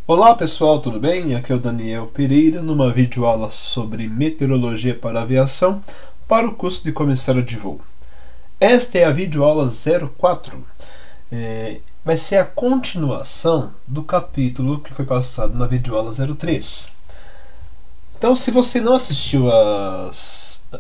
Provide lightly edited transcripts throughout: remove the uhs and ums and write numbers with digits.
Olá pessoal, tudo bem? Aqui é o Daniel Pereira numa videoaula sobre meteorologia para aviação para o curso de comissário de voo. Esta é a videoaula 04. Vai ser a continuação do capítulo que foi passado na videoaula 03. Então, se você não assistiu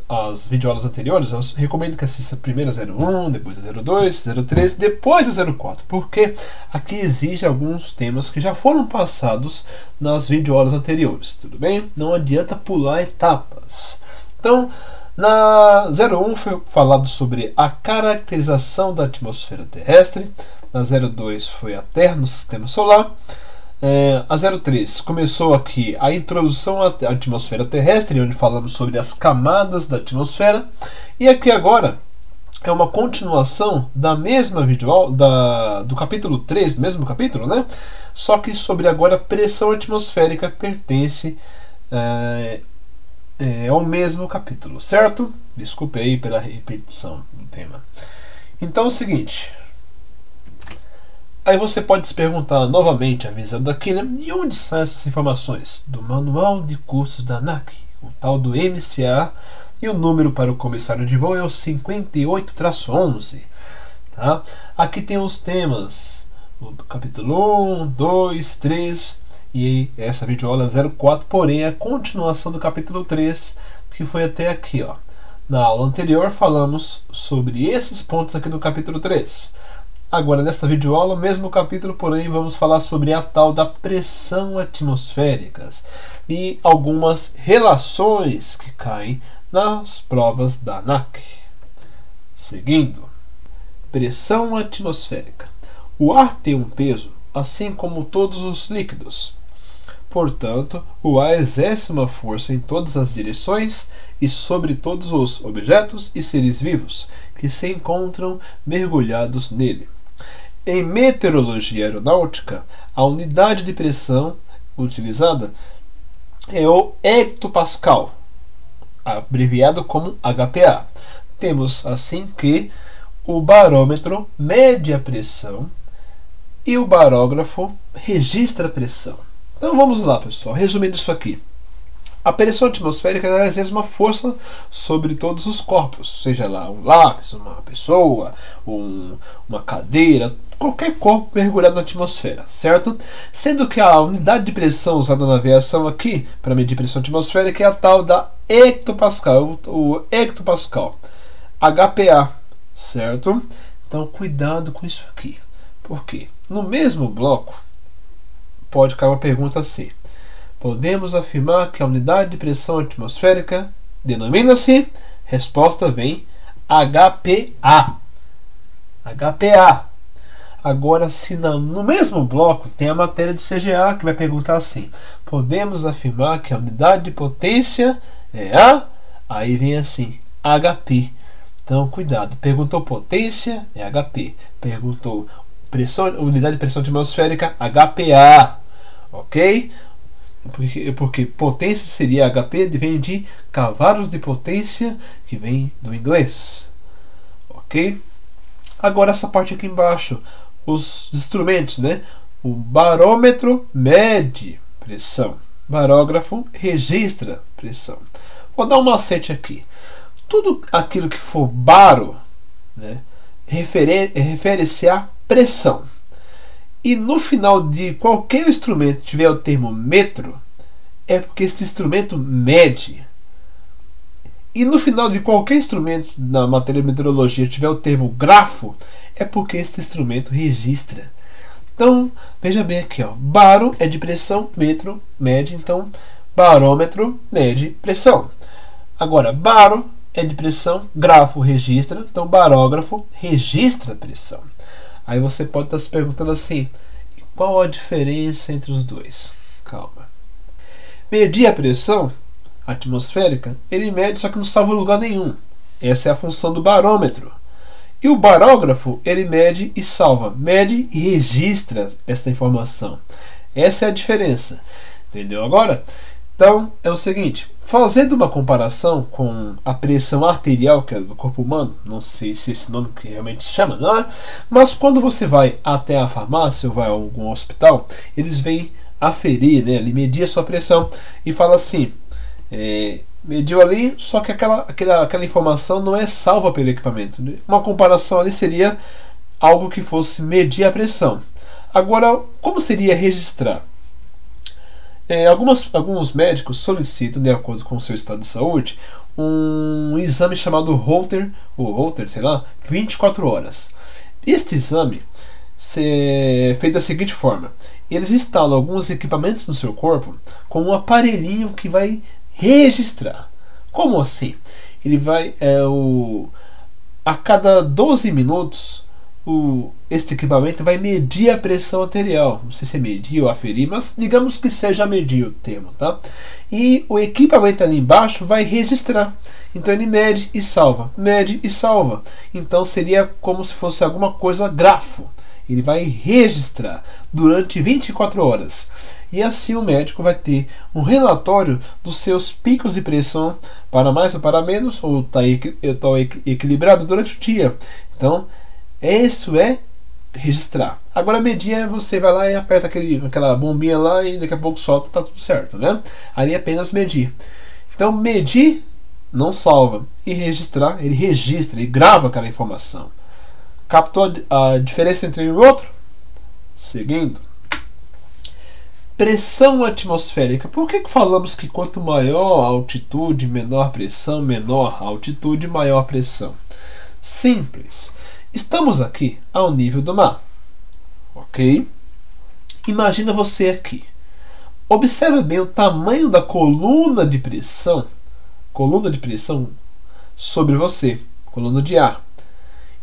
as videoaulas anteriores, eu recomendo que assista primeiro a 01, depois a 02, 03, depois a 04, porque aqui exige alguns temas que já foram passados nas videoaulas anteriores, tudo bem? Não adianta pular etapas. Então, na 01 foi falado sobre a caracterização da atmosfera terrestre, na 02 foi a Terra no sistema solar. A 03 começou aqui a introdução à atmosfera terrestre, onde falamos sobre as camadas da atmosfera, e aqui agora é uma continuação da mesma videoaula, do capítulo 3, mesmo capítulo, né? Só que sobre agora a pressão atmosférica pertence ao mesmo capítulo, certo? Desculpe aí pela repetição do tema. Então é o seguinte. Aí você pode se perguntar novamente, avisando aqui, né? De onde saem essas informações? Do manual de cursos da ANAC, o tal do MCA, e o número para o comissário de voo é o 58-11. Tá? Aqui tem os temas do capítulo 1, 2, 3 e essa videoaula 04, porém é a continuação do capítulo 3, que foi até aqui. Ó. Na aula anterior falamos sobre esses pontos aqui do capítulo 3. Agora, nesta videoaula, mesmo capítulo, porém, vamos falar sobre a tal da pressão atmosférica e algumas relações que caem nas provas da ANAC. Seguindo, pressão atmosférica. O ar tem um peso, assim como todos os líquidos. Portanto, o ar exerce uma força em todas as direções e sobre todos os objetos e seres vivos que se encontram mergulhados nele. Em meteorologia aeronáutica, a unidade de pressão utilizada é o hectopascal, abreviado como HPA. Temos assim que o barômetro mede a pressão e o barógrafo registra a pressão. Então vamos lá, pessoal, resumindo isso aqui. A pressão atmosférica exerce uma força sobre todos os corpos, seja lá um lápis, uma pessoa, uma cadeira, qualquer corpo mergulhado na atmosfera, certo? Sendo que a unidade de pressão usada na aviação aqui, para medir pressão atmosférica, é a tal da hectopascal, o hectopascal, HPA, certo? Então cuidado com isso aqui, porque no mesmo bloco pode cair uma pergunta assim. Podemos afirmar que a unidade de pressão atmosférica denomina-se? Resposta vem HPA. HPA. Agora, se no mesmo bloco tem a matéria de CGA que vai perguntar assim: podemos afirmar que a unidade de potência é a? Aí vem assim, HP. Então, cuidado. Perguntou potência, é HP. Perguntou unidade de pressão atmosférica, HPA. Ok? Porque potência seria HP, vem de cavalos de potência, que vem do inglês. Ok? Agora essa parte aqui embaixo, os instrumentos, né? O barômetro mede pressão, barógrafo registra pressão. Vou dar um macete aqui. Tudo aquilo que for baro, né, refere-se à pressão. E no final de qualquer instrumento tiver o termo metro, é porque este instrumento mede. E no final de qualquer instrumento na matéria de meteorologia tiver o termo grafo, é porque este instrumento registra. Então, veja bem aqui, ó, baro é de pressão, metro mede, então barômetro mede pressão. Agora, baro é de pressão, grafo registra, então barógrafo registra pressão. Aí você pode estar se perguntando assim, qual a diferença entre os dois? Calma. Medir a pressão atmosférica, ele mede, só que não salva lugar nenhum. Essa é a função do barômetro. E o barógrafo, ele mede e salva. Mede e registra esta informação. Essa é a diferença. Entendeu agora? Então, é o seguinte. Fazendo uma comparação com a pressão arterial, que é do corpo humano, não sei se esse nome que realmente se chama, não é? Mas quando você vai até a farmácia ou vai a algum hospital, eles veem aferir, né? Ele medir a sua pressão e fala assim, mediu ali, só que aquela informação não é salva pelo equipamento. Uma comparação ali seria algo que fosse medir a pressão. Agora, como seria registrar? Alguns médicos solicitam, de acordo com o seu estado de saúde, um exame chamado Holter, ou Holter, sei lá, 24 horas. Este exame é feito da seguinte forma: eles instalam alguns equipamentos no seu corpo com um aparelhinho que vai registrar. Como assim? Ele vai, a cada 12 minutos, este equipamento vai medir a pressão arterial. Não sei se é medir ou aferir, mas digamos que seja medir o termo, tá? E o equipamento ali embaixo vai registrar. Então ele mede e salva, mede e salva. Então seria como se fosse alguma coisa grafo. Ele vai registrar durante 24 horas. E assim o médico vai ter um relatório dos seus picos de pressão, para mais ou para menos, ou está equilibrado durante o dia. Então, isso é registrar. Agora, medir, você vai lá e aperta aquela bombinha lá e daqui a pouco solta, tá tudo certo, né? Ali é apenas medir. Então, medir não salva. E registrar, ele registra, ele grava aquela informação. Captou a diferença entre um e outro? Seguindo. Pressão atmosférica. Por que falamos que quanto maior a altitude, menor pressão, menor altitude, maior pressão? Simples. Estamos aqui ao nível do mar. Ok? Imagina você aqui. Observe bem o tamanho da coluna de pressão. Coluna de pressão sobre você. Coluna de ar.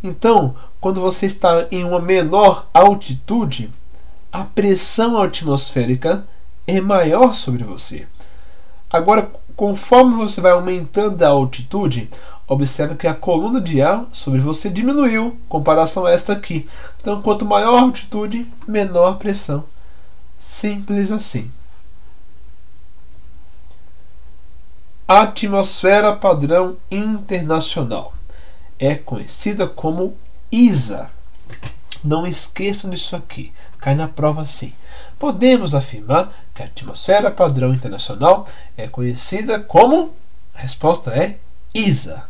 Então, quando você está em uma menor altitude, a pressão atmosférica é maior sobre você. Agora, conforme você vai aumentando a altitude, observe que a coluna de ar sobre você diminuiu em comparação a esta aqui. Então, quanto maior a altitude, menor pressão. Simples assim. Atmosfera padrão internacional é conhecida como ISA. Não esqueçam disso aqui. Cai na prova sim. Podemos afirmar que a atmosfera padrão internacional é conhecida como... A resposta é ISA.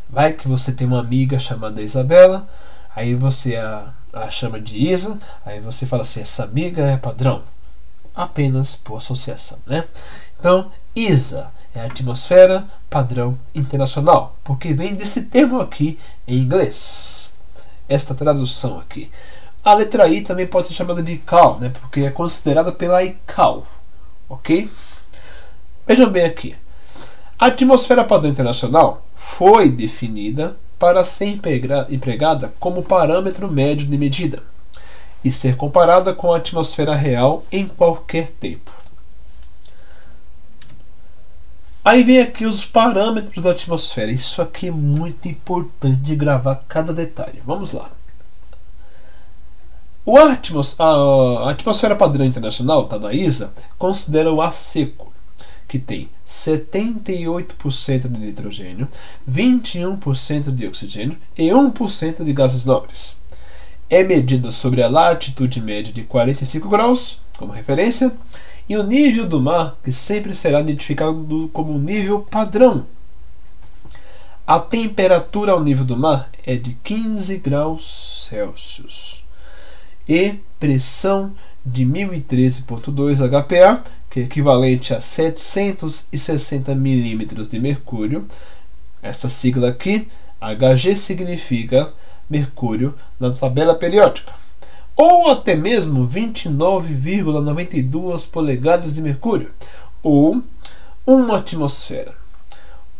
Vai que você tem uma amiga chamada Isabela, aí você a chama de Isa, aí você fala assim, essa amiga é padrão. Apenas por associação, né? Então, ISA é a atmosfera padrão internacional, porque vem desse termo aqui em inglês. Esta tradução aqui. A letra I também pode ser chamada de ICAO, né? Porque é considerada pela ICAO. Ok? Vejam bem aqui. A atmosfera padrão internacional foi definida para ser empregada como parâmetro médio de medida e ser comparada com a atmosfera real em qualquer tempo. Aí vem aqui os parâmetros da atmosfera. Isso aqui é muito importante de gravar cada detalhe. Vamos lá. A atmosfera padrão internacional, tá, da ISA, considera o ar seco, que tem 78% de nitrogênio, 21% de oxigênio e 1% de gases nobres. É medida sobre a latitude média de 45 graus, como referência, e o nível do mar, que sempre será identificado como nível padrão. A temperatura ao nível do mar é de 15 graus Celsius. E pressão de 1013,2 HPa, que é equivalente a 760 milímetros de mercúrio. Essa sigla aqui, Hg, significa mercúrio na tabela periódica. Ou até mesmo 29,92 polegadas de mercúrio, ou 1 atmosfera.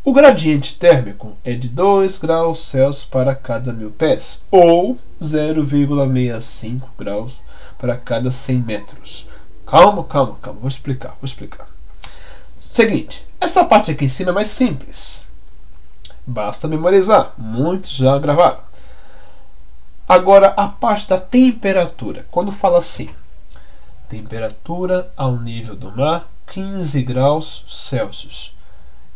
O gradiente térmico é de 2 graus Celsius para cada 1000 pés, ou 0,65 graus para cada 100 metros. Calma, vou explicar. Seguinte, esta parte aqui em cima é mais simples. Basta memorizar, muitos já gravaram. Agora, a parte da temperatura. Quando fala assim, temperatura ao nível do mar, 15 graus Celsius.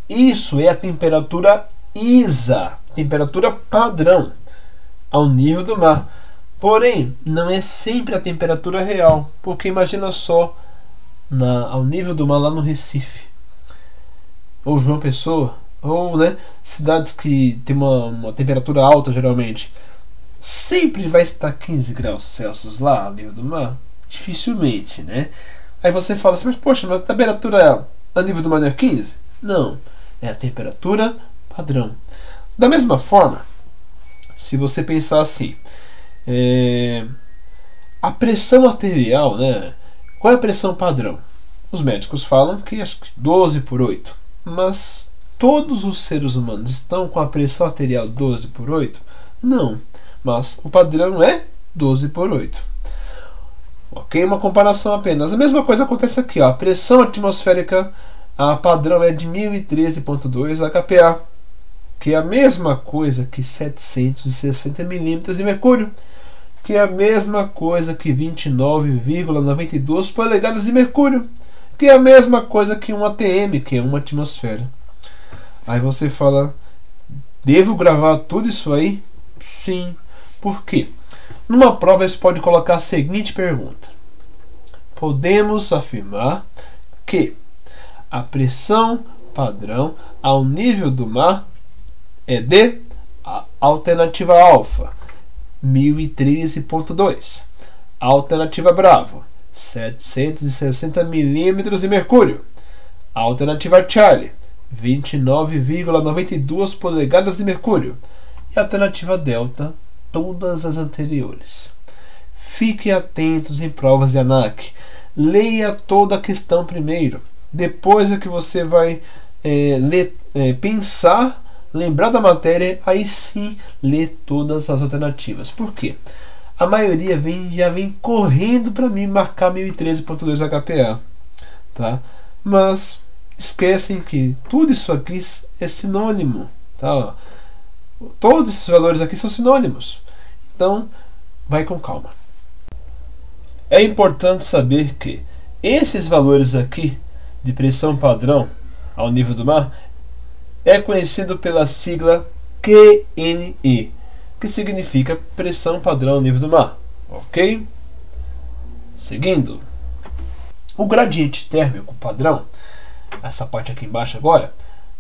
Isso é a temperatura ISA, temperatura padrão, ao nível do mar. Porém, não é sempre a temperatura real, porque imagina só ao nível do mar lá no Recife, ou João Pessoa, ou, né, cidades que tem uma temperatura alta geralmente, sempre vai estar 15 graus Celsius lá ao nível do mar? Dificilmente, né? Aí você fala assim, mas poxa, mas a temperatura a nível do mar não é 15? Não, é a temperatura padrão. Da mesma forma, se você pensar assim, a pressão arterial, né? Qual é a pressão padrão? Os médicos falam que acho que 12/8, mas todos os seres humanos estão com a pressão arterial 12/8? Não, mas o padrão é 12/8. Ok? Uma comparação apenas. A mesma coisa acontece aqui. Ó. A pressão atmosférica a padrão é de 1013,2 HPa, que é a mesma coisa que 760 milímetros de mercúrio, que é a mesma coisa que 29,92 polegadas de mercúrio, que é a mesma coisa que um ATM, que é uma atmosfera. Aí você fala, devo gravar tudo isso aí? Sim. Por quê? Numa prova você pode colocar a seguinte pergunta: podemos afirmar que a pressão padrão ao nível do mar é de alternativa alfa 1013,2, alternativa bravo 760 milímetros de mercúrio, alternativa Charlie 29,92 polegadas de mercúrio e alternativa delta todas as anteriores. Fiquem atentos em provas de ANAC. Leia toda a questão primeiro. Depois é que você vai pensar, lembrar da matéria, aí sim ler todas as alternativas. Por quê? A maioria já vem correndo para mim marcar 1013,2 HPa. Tá? Mas esquecem que tudo isso aqui é sinônimo. Tá? Todos esses valores aqui são sinônimos. Então, vai com calma. É importante saber que esses valores aqui de pressão padrão ao nível do mar é conhecido pela sigla QNE, que significa pressão padrão ao nível do mar. Ok? Seguindo. O gradiente térmico padrão, essa parte aqui embaixo agora,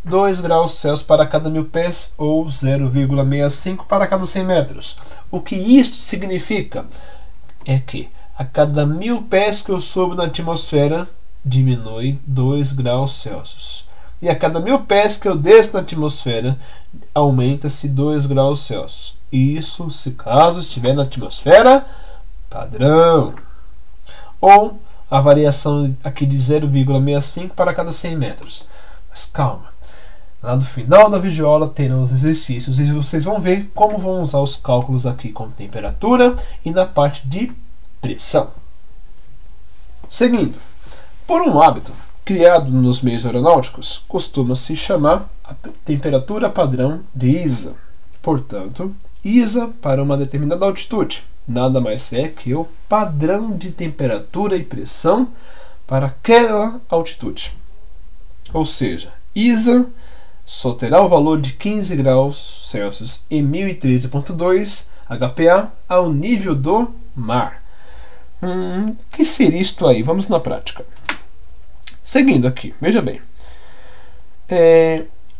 2 graus Celsius para cada 1000 pés ou 0,65 para cada 100 metros. O que isto significa é que a cada 1000 pés que eu subo na atmosfera, diminui 2 graus Celsius. E a cada 1000 pés que eu desço na atmosfera, aumenta-se 2 graus Celsius. Isso se caso estiver na atmosfera padrão. Ou a variação aqui de 0,65 para cada 100 metros. Mas calma. Lá no final da videoaula terão os exercícios e vocês vão ver como vão usar os cálculos aqui com temperatura e na parte de pressão. Seguindo, por um hábito criado nos meios aeronáuticos, costuma-se chamar a temperatura padrão de ISA. Portanto, ISA para uma determinada altitude nada mais é que o padrão de temperatura e pressão para aquela altitude. Ou seja, ISA só terá o valor de 15 graus Celsius e 1013,2 HPa ao nível do mar. O que seria isto aí? Vamos na prática. Seguindo aqui, veja bem.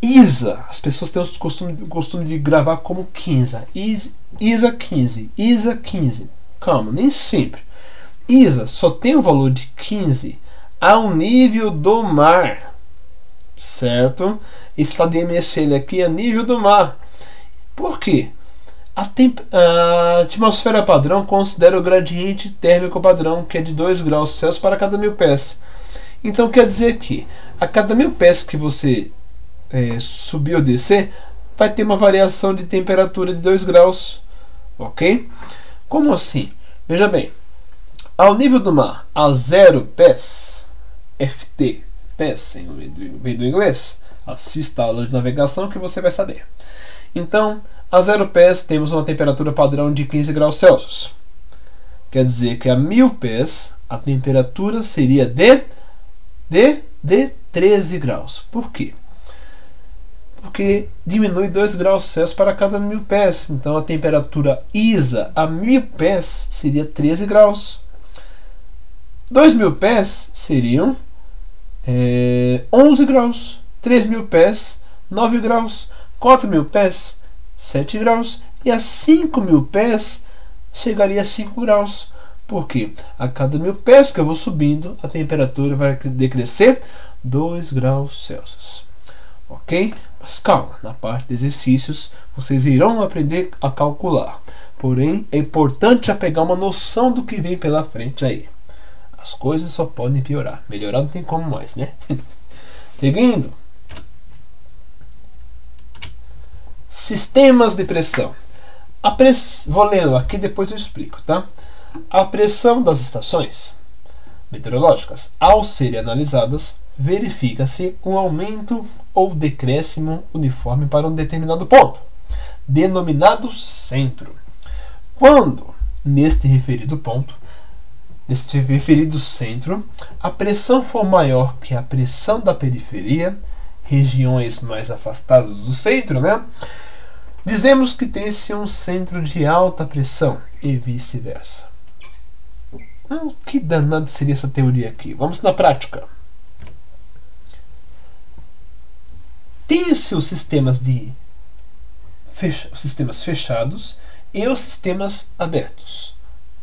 ISA, as pessoas têm o costume de gravar como 15. ISA 15, ISA 15. Calma, nem sempre. ISA só tem o valor de 15 ao nível do mar. Certo? Esse DMSL aqui é nível do mar. Por quê? A atmosfera padrão considera o gradiente térmico padrão, que é de 2 graus Celsius para cada 1000 pés. Então quer dizer que a cada 1000 pés que você subir ou descer, vai ter uma variação de temperatura de 2 graus. Ok? Como assim? Veja bem. Ao nível do mar, a 0 pés, FT, pés, vem do inglês, assista a aula de navegação que você vai saber. Então, a 0 pés temos uma temperatura padrão de 15 graus Celsius. Quer dizer que a 1000 pés a temperatura seria de 13 graus. Por quê? Porque diminui 2 graus Celsius para cada 1000 pés. Então a temperatura ISA a 1000 pés seria 13 graus. 2.000 pés seriam 11 graus. 3.000 pés, 9 graus. 4.000 pés, 7 graus. E a 5.000 pés chegaria a 5 graus. Por quê? A cada 1.000 pés que eu vou subindo, a temperatura vai decrescer 2 graus Celsius. Ok? Mas calma, na parte de exercícios vocês irão aprender a calcular. Porém, é importante já pegar uma noção do que vem pela frente aí. As coisas só podem piorar. Melhorar não tem como mais, né? Seguindo. Sistemas de pressão. Vou lendo aqui, depois eu explico, tá? A pressão das estações meteorológicas, ao serem analisadas, verifica-se um aumento ou decréscimo uniforme para um determinado ponto, denominado centro. Quando, neste referido ponto, neste referido centro, a pressão for maior que a pressão da periferia, regiões mais afastadas do centro, né? Dizemos que tem-se um centro de alta pressão e vice-versa. Que danado seria essa teoria aqui? Vamos na prática. Tem-se os sistemas fechados e os sistemas abertos.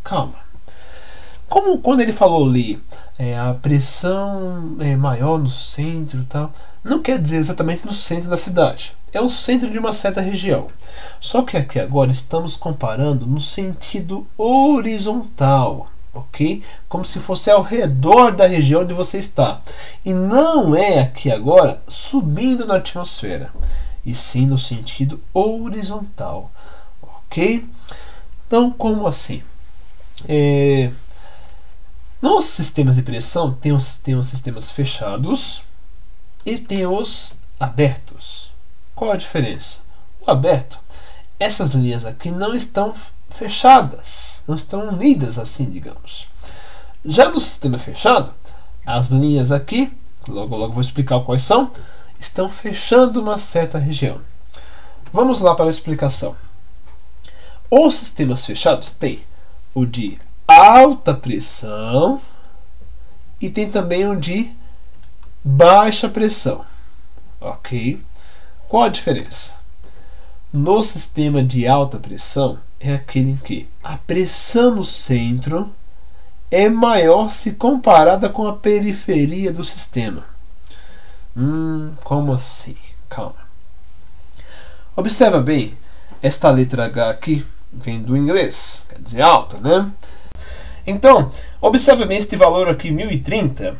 Calma. Como quando ele falou ali, a pressão é maior no centro e tal, não quer dizer exatamente no centro da cidade. É o centro de uma certa região. Só que aqui agora estamos comparando no sentido horizontal, ok? Como se fosse ao redor da região onde você está. E não é aqui agora subindo na atmosfera, e sim no sentido horizontal, ok? Então, como assim? Nos sistemas de pressão tem os sistemas fechados e tem os abertos. Qual a diferença? O aberto, essas linhas aqui não estão fechadas, não estão unidas assim, digamos. Já no sistema fechado, as linhas aqui, logo vou explicar quais são, estão fechando uma certa região. Vamos lá para a explicação. Os sistemas fechados têm o de alta pressão e tem também o de baixa pressão. Ok? Qual a diferença? No sistema de alta pressão é aquele em que a pressão no centro é maior se comparada com a periferia do sistema. Como assim? Calma. Observa bem, esta letra H aqui vem do inglês, quer dizer alta, né? Então, observa bem este valor aqui, 1030.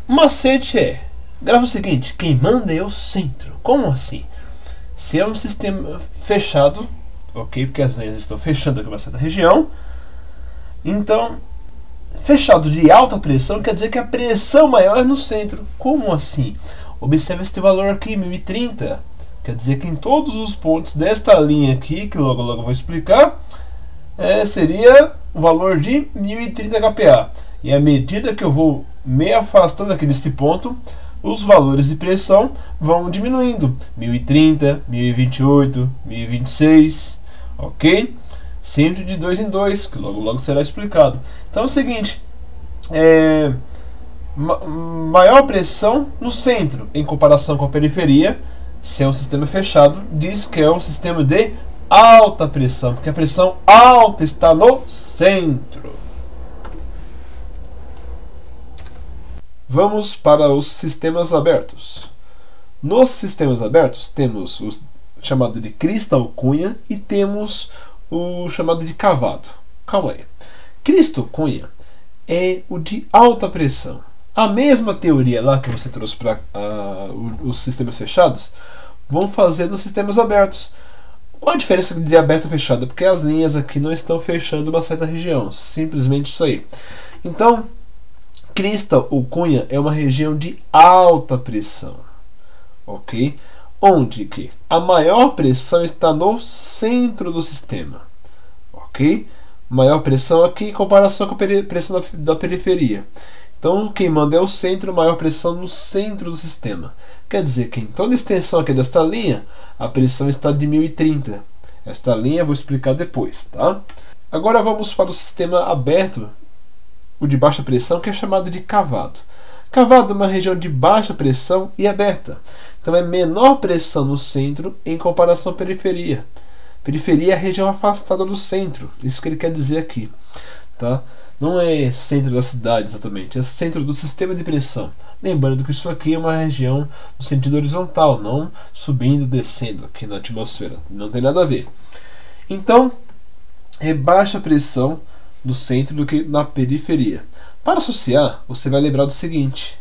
O macete grava o seguinte: quem manda é o centro. Como assim? Se é um sistema fechado, ok, porque as linhas estão fechando aqui uma certa região, então, fechado de alta pressão quer dizer que a pressão maior é no centro. Como assim? Observe este valor aqui, 1030. Quer dizer que em todos os pontos desta linha aqui, que logo eu vou explicar, seria o valor de 1030 kPa. E à medida que eu vou me afastando aqui deste ponto, os valores de pressão vão diminuindo. 1030, 1028, 1026, ok? Sempre de 2 em 2, que logo será explicado. Então é o seguinte, maior pressão no centro em comparação com a periferia. Se é um sistema fechado, diz que é um sistema de alta pressão, porque a pressão alta está no centro. Vamos para os sistemas abertos. Nos sistemas abertos temos o chamado de crista ou cunha e temos o chamado de cavado. Calma aí. Crista ou cunha é o de alta pressão. A mesma teoria lá que você trouxe para os sistemas fechados, vamos fazer nos sistemas abertos. Qual a diferença de aberto e fechado? Porque as linhas aqui não estão fechando uma certa região. Simplesmente isso aí. Então, crista ou cunha é uma região de alta pressão. Ok? Onde que a maior pressão está no centro do sistema. Ok? Maior pressão aqui em comparação com a pressão da periferia. Então, quem manda é o centro, maior pressão no centro do sistema. Quer dizer que em toda a extensão aqui desta linha, a pressão está de 1030. Esta linha eu vou explicar depois, tá? Agora vamos para o sistema aberto o de baixa pressão, que é chamado de cavado. Cavado é uma região de baixa pressão e aberta. Então é menor pressão no centro em comparação à periferia. Periferia é a região afastada do centro. Isso que ele quer dizer aqui. Tá? Não é centro da cidade exatamente, é centro do sistema de pressão. Lembrando que isso aqui é uma região no sentido horizontal, não subindo, descendo aqui na atmosfera. Não tem nada a ver. Então, é baixa pressão no centro do que na periferia. Para associar, você vai lembrar do seguinte.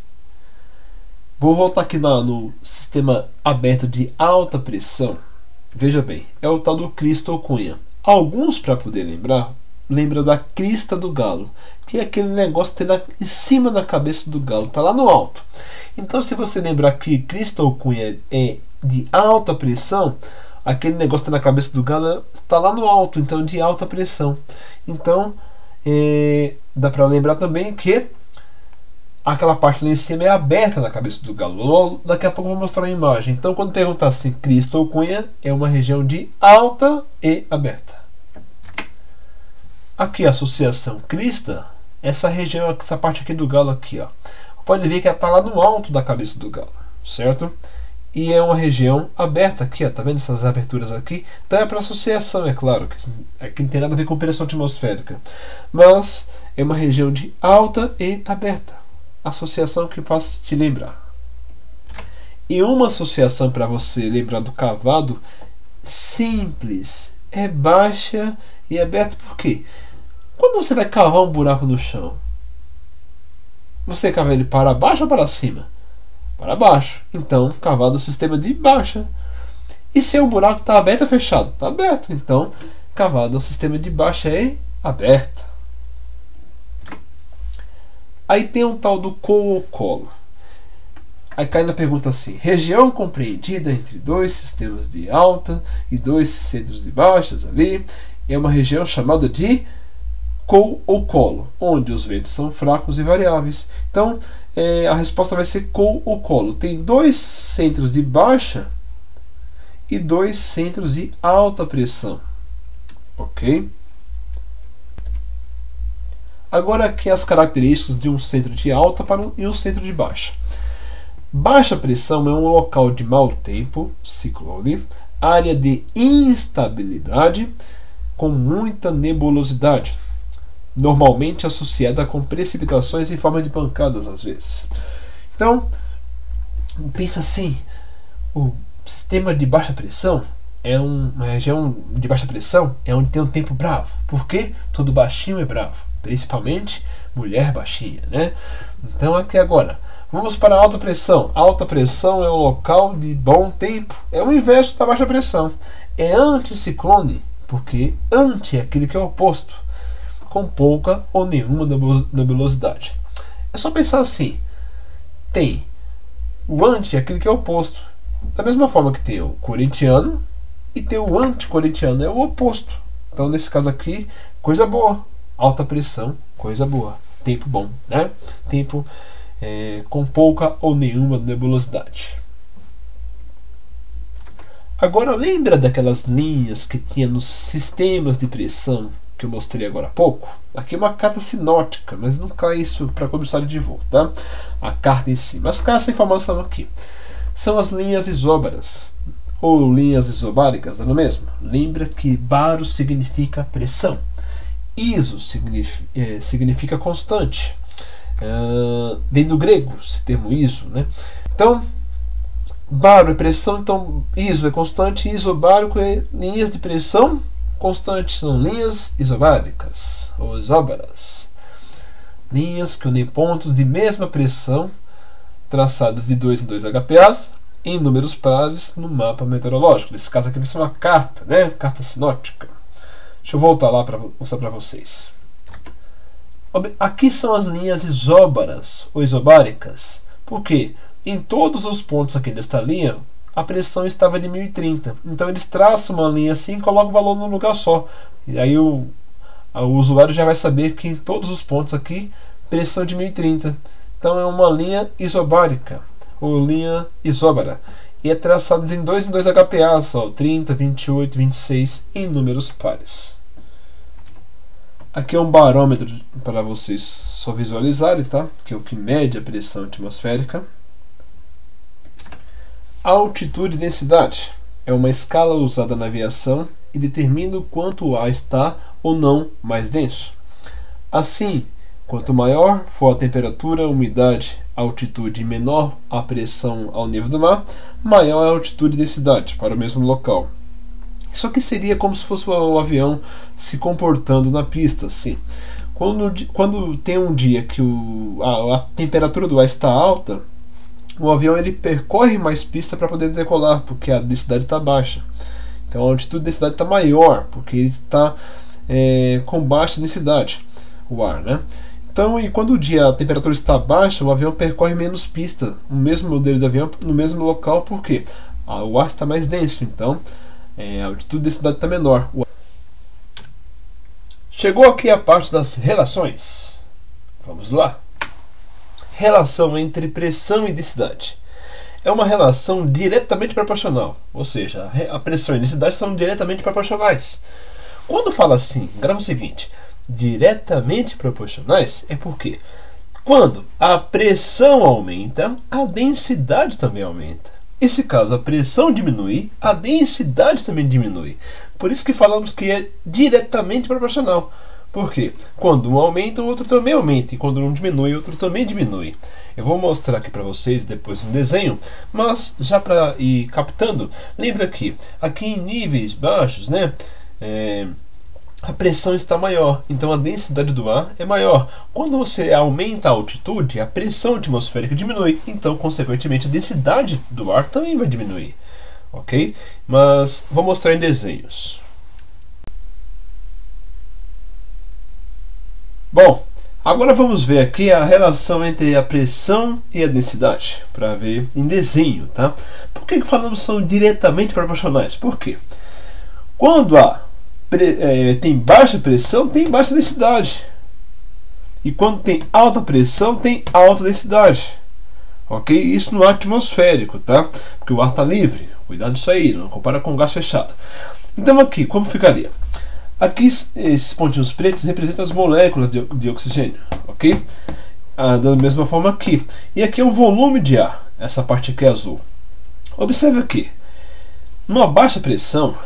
Vou voltar aqui no sistema aberto de alta pressão. Veja bem, é o tal do Cristo ou cunha. Alguns, para poder lembrar, lembra da crista do galo, que é aquele negócio que tem em cima da cabeça do galo, está lá no alto. Então, se você lembrar que crista ou cunha é de alta pressão, aquele negócio que está na cabeça do galo está lá no alto, então de alta pressão. Então, dá para lembrar também que aquela parte lá em cima é aberta na cabeça do galo. Daqui a pouco eu vou mostrar uma imagem. Então, quando perguntar assim, crista ou cunha, é uma região de alta e aberta. Aqui a associação crista, essa região, essa parte aqui do galo aqui, ó. Pode ver que ela está lá no alto da cabeça do galo, certo? E é uma região aberta aqui, ó. Tá vendo essas aberturas aqui? Então é para associação, é claro, que aqui não tem nada a ver com pressão atmosférica. Mas é uma região de alta e aberta. Associação que faz te lembrar. E uma associação para você lembrar do cavado simples é baixa e aberta. Por quê? Quando você vai cavar um buraco no chão, você cava ele para baixo ou para cima? Para baixo. Então, cavado é o sistema de baixa. E se o buraco está aberto ou fechado? Está aberto. Então, cavado é o sistema de baixa e aberta. Aí tem um tal do colo. Aí cai na pergunta assim: região compreendida entre dois sistemas de alta e dois centros de baixas ali é uma região chamada de ou colo, onde os ventos são fracos e variáveis. Então, a resposta vai ser ou colo. Tem dois centros de baixa e dois centros de alta pressão. Ok? Agora aqui as características de um centro de alta e um centro de baixa. Baixa pressão é um local de mau tempo, ciclone, área de instabilidade com muita nebulosidade, normalmente associada com precipitações em forma de pancadas às vezes. Então, pensa assim, o sistema de baixa pressão é uma região de baixa pressão é onde tem um tempo bravo. Por quê? Todo baixinho é bravo, principalmente mulher baixinha, né? Então aqui agora, vamos para a alta pressão. Alta pressão é um local de bom tempo. É o inverso da baixa pressão. É anticiclone, porque anti é aquele que é o oposto, com pouca ou nenhuma nebulosidade. É só pensar assim: tem o anti, aquele que é o oposto. Da mesma forma que tem o corintiano e tem o anticorintiano, é o oposto. Então, nesse caso aqui, coisa boa. Alta pressão, coisa boa. Tempo bom, né? Tempo com pouca ou nenhuma nebulosidade. Agora, lembra daquelas linhas que tinha nos sistemas de pressão que eu mostrei agora há pouco? Aqui é uma carta sinótica, mas não cai isso para comissário de voo, tá? A carta em si. Mas cai essa informação aqui. São as linhas isóbaras, ou linhas isobáricas, não é mesmo? Lembra que baro significa pressão. Iso significa constante. Vem do grego esse termo iso, né? Então, baro é pressão, então iso é constante, isobárico é linhas de pressão constante, são linhas isobáricas ou isóbaras. Linhas que unem pontos de mesma pressão traçadas de 2 em 2 HPAs em números pares no mapa meteorológico. Nesse caso aqui vai ser uma carta, né? Carta sinótica. Deixa eu voltar lá para mostrar para vocês. Aqui são as linhas isóbaras ou isobáricas. Por quê? Em todos os pontos aqui desta linha, a pressão estava de 1030. Então eles traçam uma linha assim e colocam o valor num lugar só. E aí o usuário já vai saber que em todos os pontos aqui, pressão de 1030. Então é uma linha isobárica ou linha isóbara. E é traçada em 2 em 2 HPAs, ó, 30, 28, 26 em números pares. Aqui é um barômetro para vocês só visualizarem, tá? Que é o que mede a pressão atmosférica. A altitude e densidade é uma escala usada na aviação e determina o quanto o ar está ou não mais denso. Assim, quanto maior for a temperatura, a umidade, a altitude e menor a pressão ao nível do mar, maior é a altitude e densidade para o mesmo local. Isso aqui seria como se fosse o avião se comportando na pista, assim. Quando tem um dia que a temperatura do ar está alta, o avião ele percorre mais pista para poder decolar, porque a densidade está baixa. Então a altitude e densidade está maior, porque ele está com baixa densidade, o ar, né? Então, e quando a temperatura está baixa, o avião percorre menos pista, o mesmo modelo de avião no mesmo local, porque o ar está mais denso, então a altitude e densidade está menor. Chegou aqui a parte das relações. Vamos lá. Relação entre pressão e densidade. É uma relação diretamente proporcional, ou seja, a pressão e a densidade são diretamente proporcionais. Quando fala assim, grava o seguinte: diretamente proporcionais é porque quando a pressão aumenta, a densidade também aumenta. E se caso a pressão diminuir, a densidade também diminui. Por isso que falamos que é diretamente proporcional. Por quê? Quando um aumenta, o outro também aumenta. E quando um diminui, o outro também diminui. Eu vou mostrar aqui para vocês depois um desenho, mas já para ir captando, lembra que aqui em níveis baixos, né, a pressão está maior, então a densidade do ar é maior. Quando você aumenta a altitude, a pressão atmosférica diminui, então consequentemente a densidade do ar também vai diminuir, ok? Mas vou mostrar em desenhos. Bom, agora vamos ver aqui a relação entre a pressão e a densidade, para ver em desenho, tá? Por que falamos que são diretamente proporcionais? Por quê? Quando tem baixa pressão, tem baixa densidade. E quando tem alta pressão, tem alta densidade. Ok? Isso no ar atmosférico, tá? Porque o ar está livre. Cuidado disso aí, não compara com gás fechado. Então aqui, como ficaria? Aqui esses pontinhos pretos representam as moléculas de oxigênio, ok? Da mesma forma aqui. E aqui é o volume de ar, essa parte aqui é azul. Observe aqui, numa baixa pressão,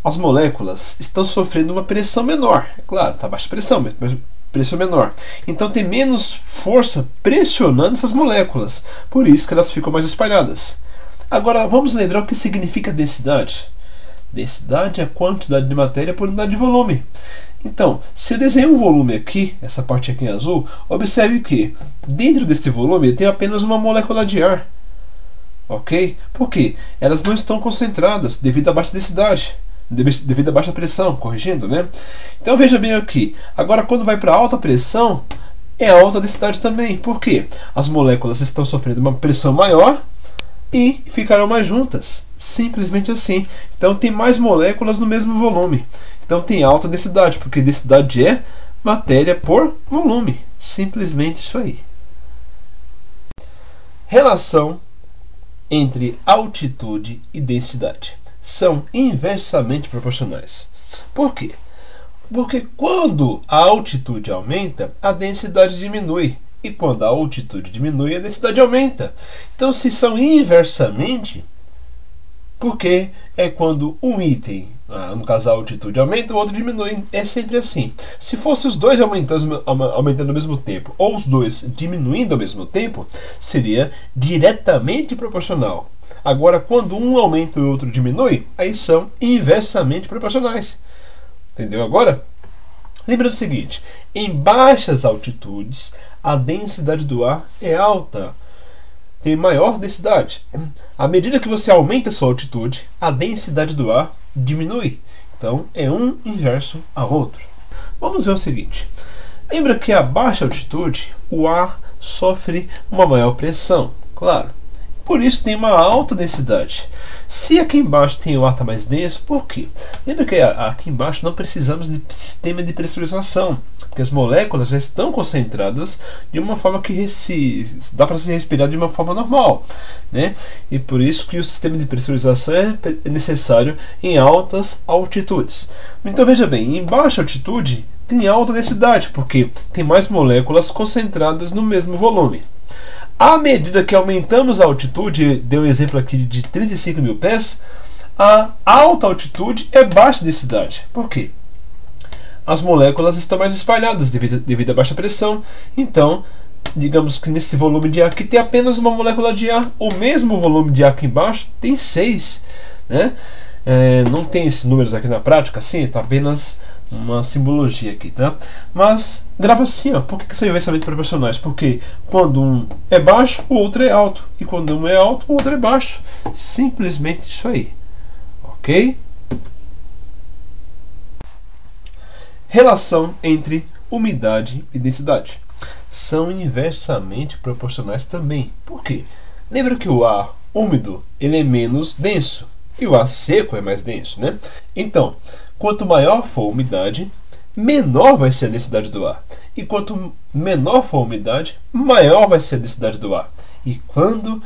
as moléculas estão sofrendo uma pressão menor. É claro, está baixa pressão, mas pressão menor. Então tem menos força pressionando essas moléculas, por isso que elas ficam mais espalhadas. Agora vamos lembrar o que significa densidade. Densidade é a quantidade de matéria por unidade de volume. Então, se eu desenhar um volume aqui, essa parte aqui em azul, observe que dentro deste volume tem apenas uma molécula de ar. Ok? Por quê? Elas não estão concentradas devido à baixa densidade, devido à baixa pressão, corrigindo, né? Então veja bem aqui. Agora quando vai para alta pressão, é alta densidade também. Por quê? As moléculas estão sofrendo uma pressão maior e ficarão mais juntas. Simplesmente assim. Então tem mais moléculas no mesmo volume. Então tem alta densidade, porque densidade é matéria por volume. Simplesmente isso aí. Relação entre altitude e densidade. São inversamente proporcionais. Por quê? Porque quando a altitude aumenta, a densidade diminui. E quando a altitude diminui, a densidade aumenta. Então, se são inversamente, porque é quando um item, no caso a altitude aumenta, o outro diminui. É sempre assim. Se fossem os dois aumentando ao mesmo tempo, ou os dois diminuindo ao mesmo tempo, seria diretamente proporcional. Agora, quando um aumenta e o outro diminui, aí são inversamente proporcionais. Entendeu agora? Lembra do seguinte: em baixas altitudes, a densidade do ar é alta, tem maior densidade. À medida que você aumenta a sua altitude, a densidade do ar diminui. Então, é um inverso ao outro. Vamos ver o seguinte: lembra que a baixa altitude, o ar sofre uma maior pressão, claro. Por isso tem uma alta densidade. Se aqui embaixo tem o ar tá mais denso, por quê? Lembra que aqui embaixo não precisamos de sistema de pressurização, porque as moléculas já estão concentradas de uma forma que dá para se respirar de uma forma normal, né? E por isso que o sistema de pressurização é necessário em altas altitudes. Então veja bem, em baixa altitude tem alta densidade, porque tem mais moléculas concentradas no mesmo volume. À medida que aumentamos a altitude, dei um exemplo aqui de 35 mil pés, a alta altitude é baixa densidade. Por quê? As moléculas estão mais espalhadas devido à baixa pressão. Então, digamos que nesse volume de ar aqui tem apenas uma molécula de ar. O mesmo volume de ar aqui embaixo tem 6, né? Não tem esses números aqui na prática, sim, está apenas uma simbologia aqui, tá? Mas grava assim, ó. Por que são inversamente proporcionais? Porque quando um é baixo, o outro é alto, e quando um é alto, o outro é baixo. Simplesmente isso aí, ok? Relação entre umidade e densidade são inversamente proporcionais também. Por quê? Lembra que o ar úmido ele é menos denso e o ar seco é mais denso, né? Então, quanto maior for a umidade, menor vai ser a densidade do ar. E quanto menor for a umidade, maior vai ser a densidade do ar. E quando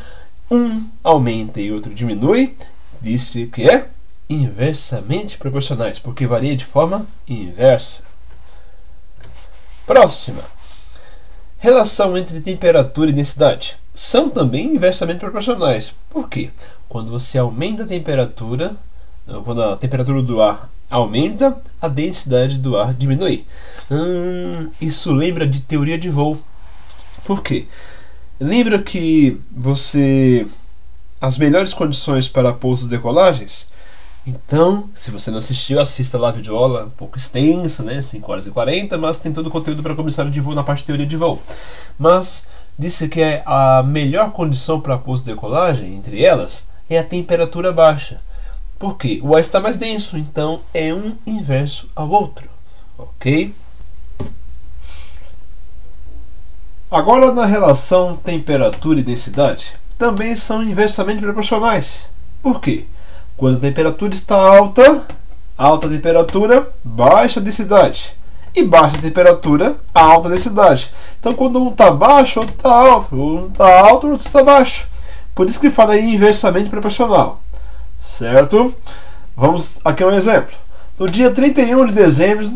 um aumenta e outro diminui, disse que é inversamente proporcionais, porque varia de forma inversa. Próxima. Relação entre temperatura e densidade são também inversamente proporcionais. Por quê? Quando você aumenta a temperatura, quando a temperatura do ar aumenta, a densidade do ar diminui. Isso lembra de teoria de voo. Por quê? Lembra que as melhores condições para pousos e decolagens. Então, se você não assistiu, assista lá a videoaula, um pouco extensa, né? 5 horas e 40, mas tem todo o conteúdo para comissário de voo na parte de teoria de voo. Mas disse que a melhor condição para pouso e decolagem, entre elas, é a temperatura baixa. Por quê? O ar está mais denso, então é um inverso ao outro, ok? Agora, na relação temperatura e densidade, também são inversamente proporcionais. Por quê? Quando a temperatura está alta, alta temperatura, baixa densidade. E baixa temperatura, alta densidade. Então, quando um está baixo, outro está alto. Um está alto, outro está baixo. Por isso que fala em inversamente proporcional. Certo? Vamos aqui um exemplo. No dia 31 de dezembro,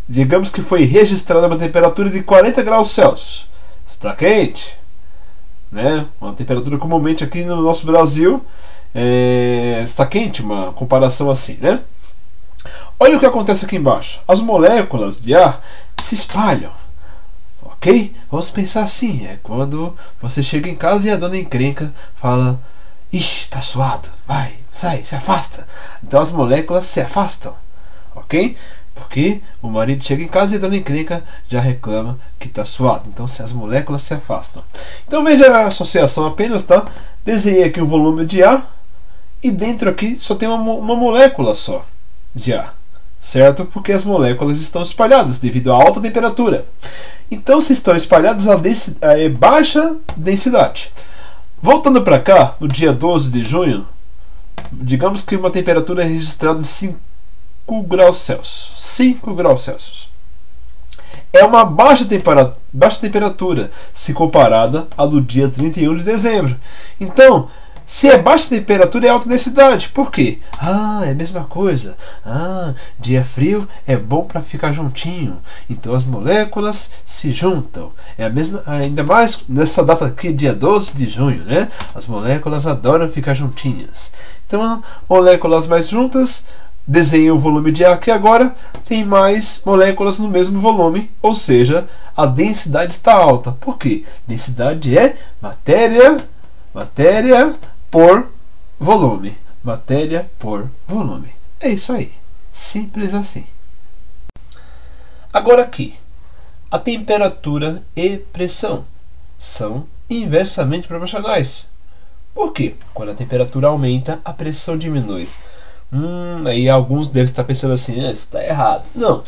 digamos que foi registrada uma temperatura de 40 graus Celsius. Está quente, né? Uma temperatura comumente aqui no nosso Brasil está quente, uma comparação assim, né? Olha o que acontece aqui embaixo. As moléculas de ar se espalham, ok? Vamos pensar assim, é quando você chega em casa e a dona encrenca fala: ih, tá suado, vai, sai, se afasta. Então as moléculas se afastam, ok? Porque o marido chega em casa e a dona encrenca já reclama que está suado. Então as moléculas se afastam. Então veja a associação apenas, tá? Desenhei aqui o volume de ar e dentro aqui só tem uma molécula só de ar, certo? Porque as moléculas estão espalhadas devido à alta temperatura. Então, se estão espalhadas, é baixa densidade. Voltando para cá, no dia 12 de junho, digamos que uma temperatura é registrada de 5 graus Celsius. 5 graus Celsius. É uma baixa temperatura se comparada à do dia 31 de dezembro. Então, se é baixa temperatura, é alta densidade. Por quê? É a mesma coisa. Dia frio é bom para ficar juntinho. Então as moléculas se juntam. É a mesma, ainda mais nessa data aqui, dia 12 de junho, né? As moléculas adoram ficar juntinhas. Então, moléculas mais juntas. Desenhei o volume de ar aqui agora. Tem mais moléculas no mesmo volume. Ou seja, a densidade está alta. Por quê? Densidade é matéria por volume. Matéria por volume. É isso aí. Simples assim. Agora aqui. A temperatura e pressão são inversamente proporcionais. Por quê? Quando a temperatura aumenta, a pressão diminui. Aí alguns devem estar pensando assim, isso está errado. Não.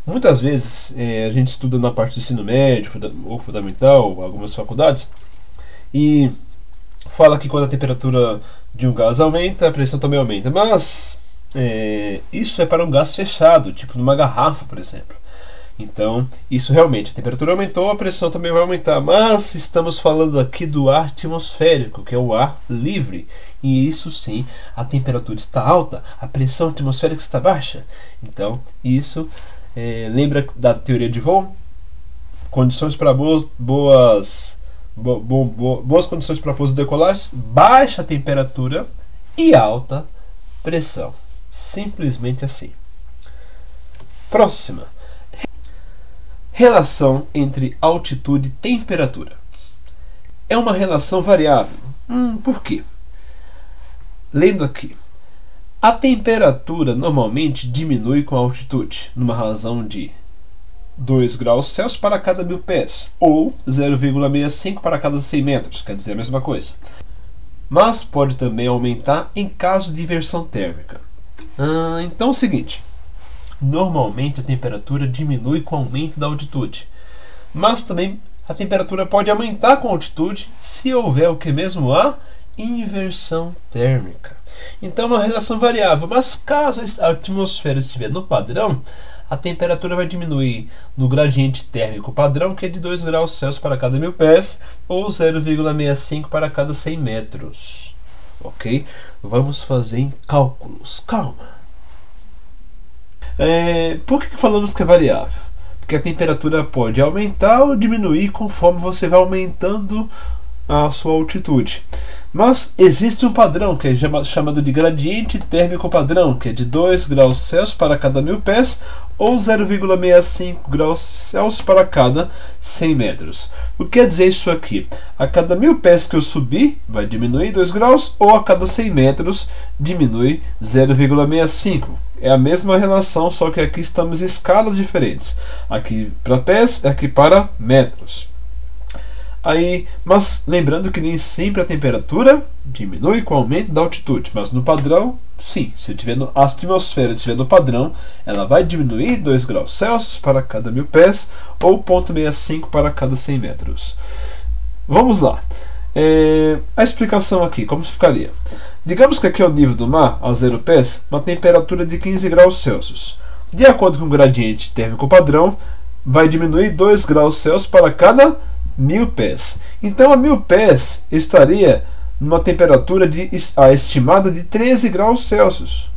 Muitas vezes a gente estuda na parte do ensino médio ou fundamental, algumas faculdades, e fala que quando a temperatura de um gás aumenta, a pressão também aumenta. Mas isso é para um gás fechado, tipo numa garrafa, por exemplo. Então, isso realmente, a temperatura aumentou, a pressão também vai aumentar. Mas estamos falando aqui do ar atmosférico, que é o ar livre. E isso sim, a temperatura está alta, a pressão atmosférica está baixa. Então, isso Lembra da teoria de voo? Condições para boas condições para pouso e decolagem, baixa temperatura e alta pressão. Simplesmente assim. Próxima. Relação entre altitude e temperatura. É uma relação variável. Por quê? Lendo aqui. A temperatura normalmente diminui com a altitude, numa razão de 2 graus Celsius para cada 1000 pés, ou 0,65 para cada 100 metros, quer dizer a mesma coisa. Mas pode também aumentar em caso de inversão térmica. Então é o seguinte, normalmente a temperatura diminui com o aumento da altitude, mas também a temperatura pode aumentar com a altitude se houver o que mesmo? A inversão térmica. Então é uma relação variável, mas caso a atmosfera estiver no padrão, a temperatura vai diminuir no gradiente térmico padrão, que é de 2 graus Celsius para cada 1000 pés, ou 0,65 para cada 100 metros. Ok? Vamos fazer em cálculos. Calma. Por que falamos que é variável? Porque a temperatura pode aumentar ou diminuir conforme você vai aumentando a sua altitude. Mas existe um padrão que é chamado de gradiente térmico padrão, que é de 2 graus Celsius para cada 1000 pés ou 0,65 graus Celsius para cada 100 metros. O que quer dizer isso aqui? A cada 1000 pés que eu subir, vai diminuir 2 graus, ou a cada 100 metros, diminui 0,65. É a mesma relação, só que aqui estamos em escalas diferentes. Aqui para pés, aqui para metros. Mas lembrando que nem sempre a temperatura diminui com o aumento da altitude, mas no padrão, sim, se a atmosfera estiver no padrão, ela vai diminuir 2 graus Celsius para cada 1000 pés ou 0,65 para cada 100 metros. Vamos lá. A explicação aqui, como ficaria? Digamos que aqui é o nível do mar, a 0 pés, uma temperatura de 15 graus Celsius. De acordo com o gradiente térmico padrão, vai diminuir 2 graus Celsius para cada 1000 pés. Então a 1000 pés estaria numa temperatura estimada de 13 graus Celsius.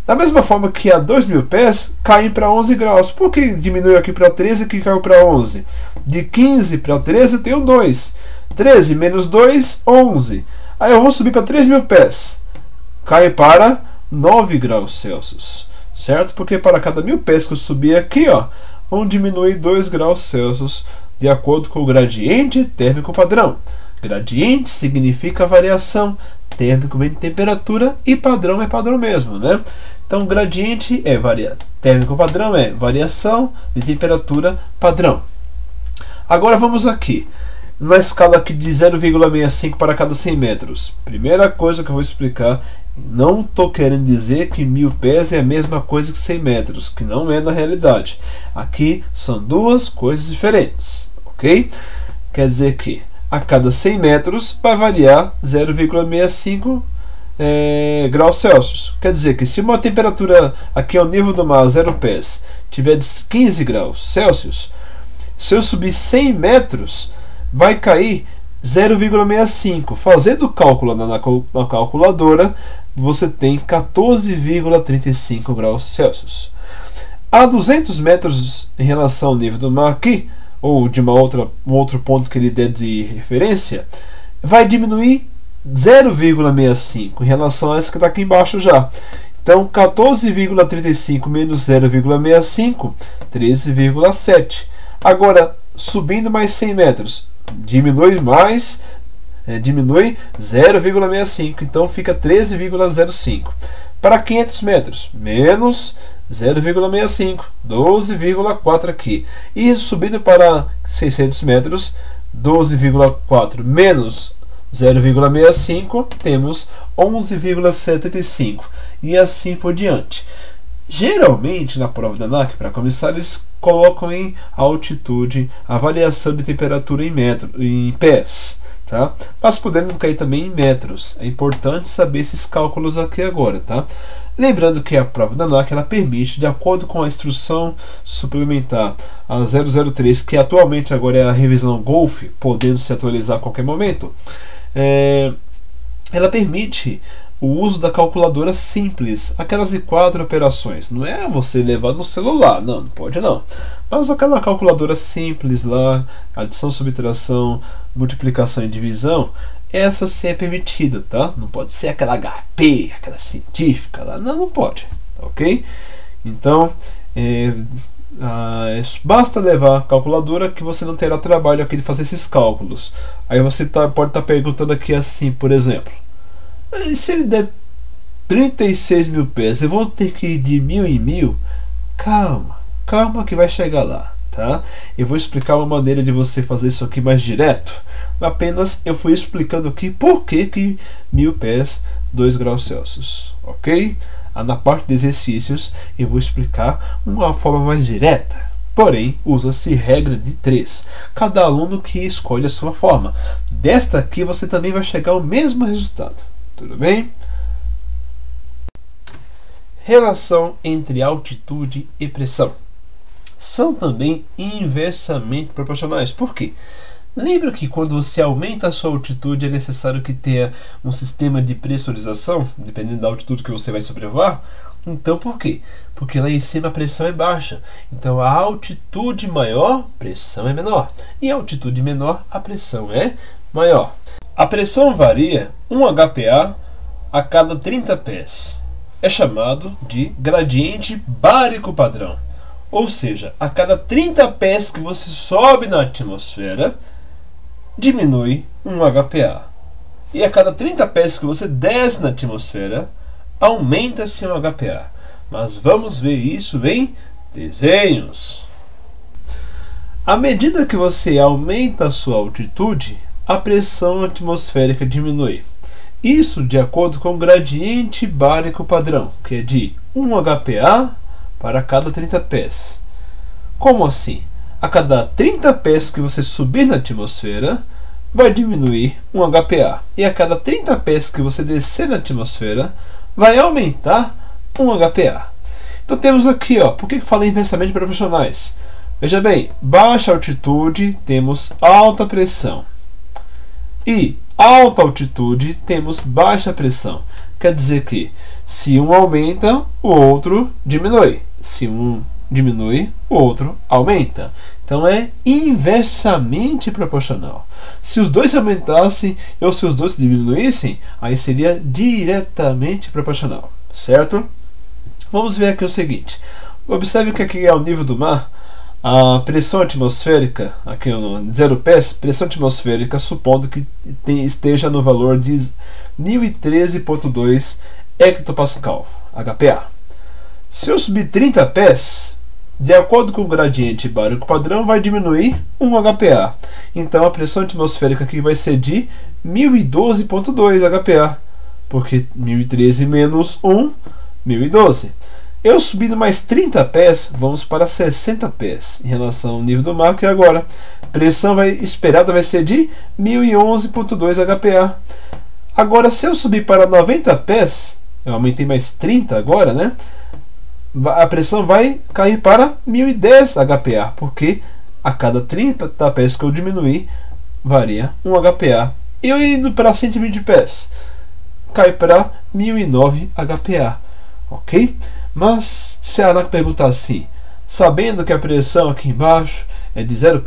Da mesma forma que a 2000 pés caem para 11 graus. Por que diminuiu aqui para 13 e aqui caiu para 11? De 15 para 13 eu tenho 2. 13 menos 2, 11. Aí eu vou subir para 3000 pés. Cai para 9 graus Celsius. Certo? Porque para cada 1000 pés que eu subir aqui, vão diminuir 2 graus Celsius de acordo com o gradiente térmico padrão. Gradiente significa variação, térmico vem de temperatura e padrão é padrão mesmo, né? Então gradiente é térmico padrão é variação de temperatura padrão. Agora vamos aqui, na escala aqui de 0,65 para cada 100 metros. Primeira coisa que eu vou explicar, não estou querendo dizer que 1000 pés é a mesma coisa que 100 metros, que não é na realidade. Aqui são duas coisas diferentes, ok? Quer dizer que a cada 100 metros vai variar 0,65 graus Celsius. Quer dizer que se uma temperatura aqui ao nível do mar, 0 pés, tiver de 15 graus Celsius, se eu subir 100 metros, vai cair 0,65. Fazendo o cálculo na calculadora, você tem 14,35 graus Celsius. A 200 metros em relação ao nível do mar aqui, ou de um outro ponto que ele der de referência, vai diminuir 0,65 em relação a essa que está aqui embaixo já. Então 14,35 menos 0,65, 13,7. Agora, subindo mais 100 metros, diminui 0,65, então fica 13,05. Para 500 metros, menos 0,65, 12,4 aqui. E subindo para 600 metros, 12,4 menos 0,65, temos 11,75. E assim por diante. Geralmente, na prova da ANAC, para começar, eles colocam em altitude a variação de temperatura em pés. Tá? Mas podemos cair também em metros. É importante saber esses cálculos aqui agora. Tá? Lembrando que a prova da ANAC ela permite, de acordo com a instrução suplementar a 003, que atualmente agora é a revisão Golf, podendo se atualizar a qualquer momento, ela permite o uso da calculadora simples, aquelas de 4 operações. Não é você levar no celular, não pode não. Mas aquela calculadora simples lá, adição, subtração, multiplicação e divisão, essa sim é permitida, tá? Não pode ser aquela HP, aquela científica lá, não pode, ok? Então, basta levar a calculadora que você não terá trabalho aqui de fazer esses cálculos. Aí você pode estar perguntando aqui assim, por exemplo, e se ele der 36 mil pés, eu vou ter que ir de 1000 em 1000? Calma que vai chegar lá, tá? Eu vou explicar uma maneira de você fazer isso aqui mais direto. Apenas eu fui explicando aqui por que 1000 pés 2 graus Celsius, ok? Na parte de exercícios eu vou explicar uma forma mais direta, porém usa-se regra de 3, cada aluno que escolhe a sua forma. Desta aqui você também vai chegar ao mesmo resultado, tudo bem? Relação entre altitude e pressão são também inversamente proporcionais. Por quê? Lembra que quando você aumenta a sua altitude é necessário que tenha um sistema de pressurização, dependendo da altitude que você vai sobrevoar? Então por quê? Porque lá em cima a pressão é baixa. Então a altitude maior, pressão é menor. E a altitude menor, a pressão é maior. A pressão varia 1 HPa a cada 30 pés. É chamado de gradiente bárico padrão. Ou seja, a cada 30 pés que você sobe na atmosfera, diminui 1 HPa. E a cada 30 pés que você desce na atmosfera, aumenta-se 1 HPa. Mas vamos ver isso em desenhos. À medida que você aumenta a sua altitude, a pressão atmosférica diminui. Isso de acordo com o gradiente bárico padrão, que é de 1 HPa para cada 30 pés. Como assim? A cada 30 pés que você subir na atmosfera, vai diminuir 1 HPa. E a cada 30 pés que você descer na atmosfera, vai aumentar 1 HPa. Então temos aqui, por que eu falei inversamente proporcionais? Veja bem, baixa altitude temos alta pressão. E alta altitude temos baixa pressão. Quer dizer que se um aumenta, o outro diminui. Se um diminui, o outro aumenta. Então é inversamente proporcional. Se os dois aumentassem ou se os dois diminuíssem, aí seria diretamente proporcional, certo? Vamos ver aqui o seguinte. Observe que aqui é o nível do mar. A pressão atmosférica, aqui no 0 pés, pressão atmosférica, supondo que esteja no valor de 1013,2 hectopascal, HPa. Se eu subir 30 pés, de acordo com o gradiente bárico padrão, vai diminuir 1 HPa. Então a pressão atmosférica aqui vai ser de 1012,2 HPa, porque 1013 menos 1, 1012. Eu subindo mais 30 pés, vamos para 60 pés em relação ao nível do mar, que agora a pressão esperada vai ser de 1011,2 HPa. Agora, se eu subir para 90 pés, eu aumentei mais 30 agora, né? A pressão vai cair para 1010 HPa, porque a cada 30 pés que eu diminuir, varia 1 HPa. E eu indo para 120 pés, cai para 1009 HPa, ok? Mas se a ANAC perguntar assim, sabendo que a pressão aqui embaixo é de 0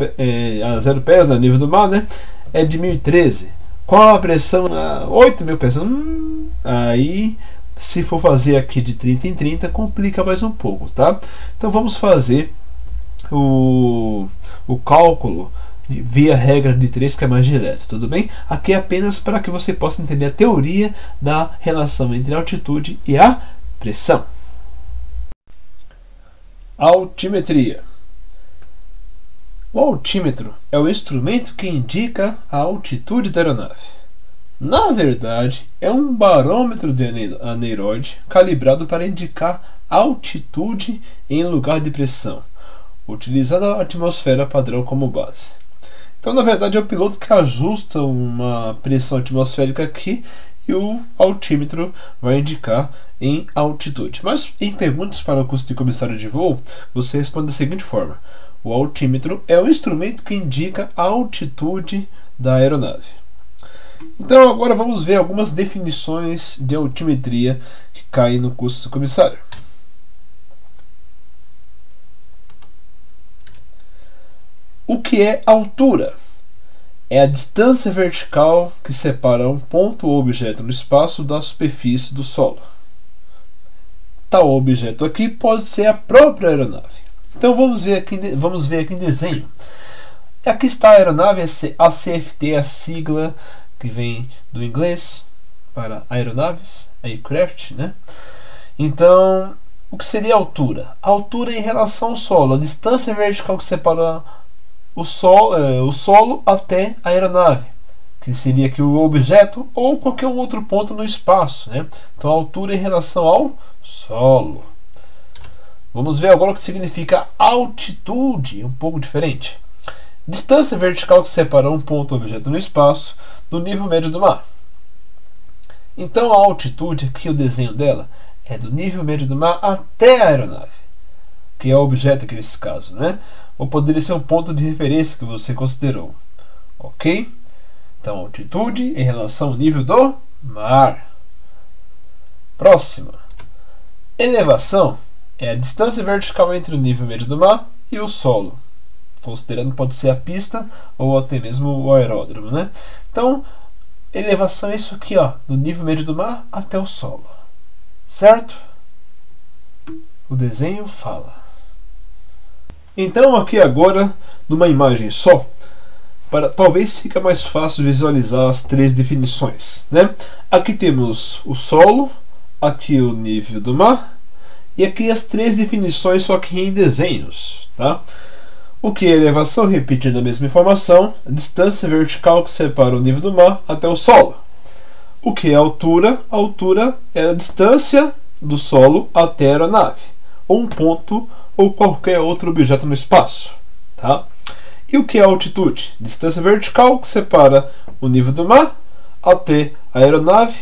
pés, no nível do mar, né, é de 1013, qual a pressão a 8.000 pés? Aí, se for fazer aqui de 30 em 30, complica mais um pouco, tá? Então vamos fazer o cálculo via regra de 3, que é mais direto, tudo bem? Aqui é apenas para que você possa entender a teoria da relação entre a altitude e a pressão. Altimetria. O altímetro é o instrumento que indica a altitude da aeronave. Na verdade, é um barômetro de aneroide calibrado para indicar altitude em lugar de pressão, utilizando a atmosfera padrão como base. Então, na verdade, é o piloto que ajusta uma pressão atmosférica aqui e o altímetro vai indicar em altitude. Mas em perguntas para o curso de comissário de voo, você responde da seguinte forma: o altímetro é o instrumento que indica a altitude da aeronave. Então agora vamos ver algumas definições de altimetria que caem no curso do comissário. O que é altura? É a distância vertical que separa um ponto ou objeto no espaço da superfície do solo. Tal objeto aqui pode ser a própria aeronave. Então vamos ver aqui em desenho. Aqui está a aeronave, a CFT, a sigla que vem do inglês para aeronaves, aircraft, né? Então, o que seria a altura? A altura em relação ao solo, a distância vertical que separa o solo até a aeronave, que seria aqui o objeto ou qualquer outro ponto no espaço, né? Então, a altura em relação ao solo. Vamos ver agora o que significa altitude, um pouco diferente. Distância vertical que separa um ponto ou objeto no espaço do nível médio do mar. Então a altitude, aqui o desenho dela, é do nível médio do mar até a aeronave, que é o objeto aqui nesse caso, né? Ou poderia ser um ponto de referência que você considerou. Ok? Então altitude em relação ao nível do mar. Próxima. Elevação é a distância vertical entre o nível médio do mar e o solo. Considerando pode ser a pista ou até mesmo o aeródromo, né? Então, elevação é isso aqui, ó, do nível médio do mar até o solo. Certo? O desenho fala. Então, aqui agora, numa imagem só, talvez fica mais fácil visualizar as três definições, né? Aqui temos o solo, aqui o nível do mar e aqui as três definições, só que em desenhos, tá? O que é elevação? Repetindo a mesma informação, a distância vertical que separa o nível do mar até o solo. O que é altura? A altura é a distância do solo até a aeronave, ou um ponto ou qualquer outro objeto no espaço, tá? E o que é altitude? Distância vertical que separa o nível do mar até a aeronave,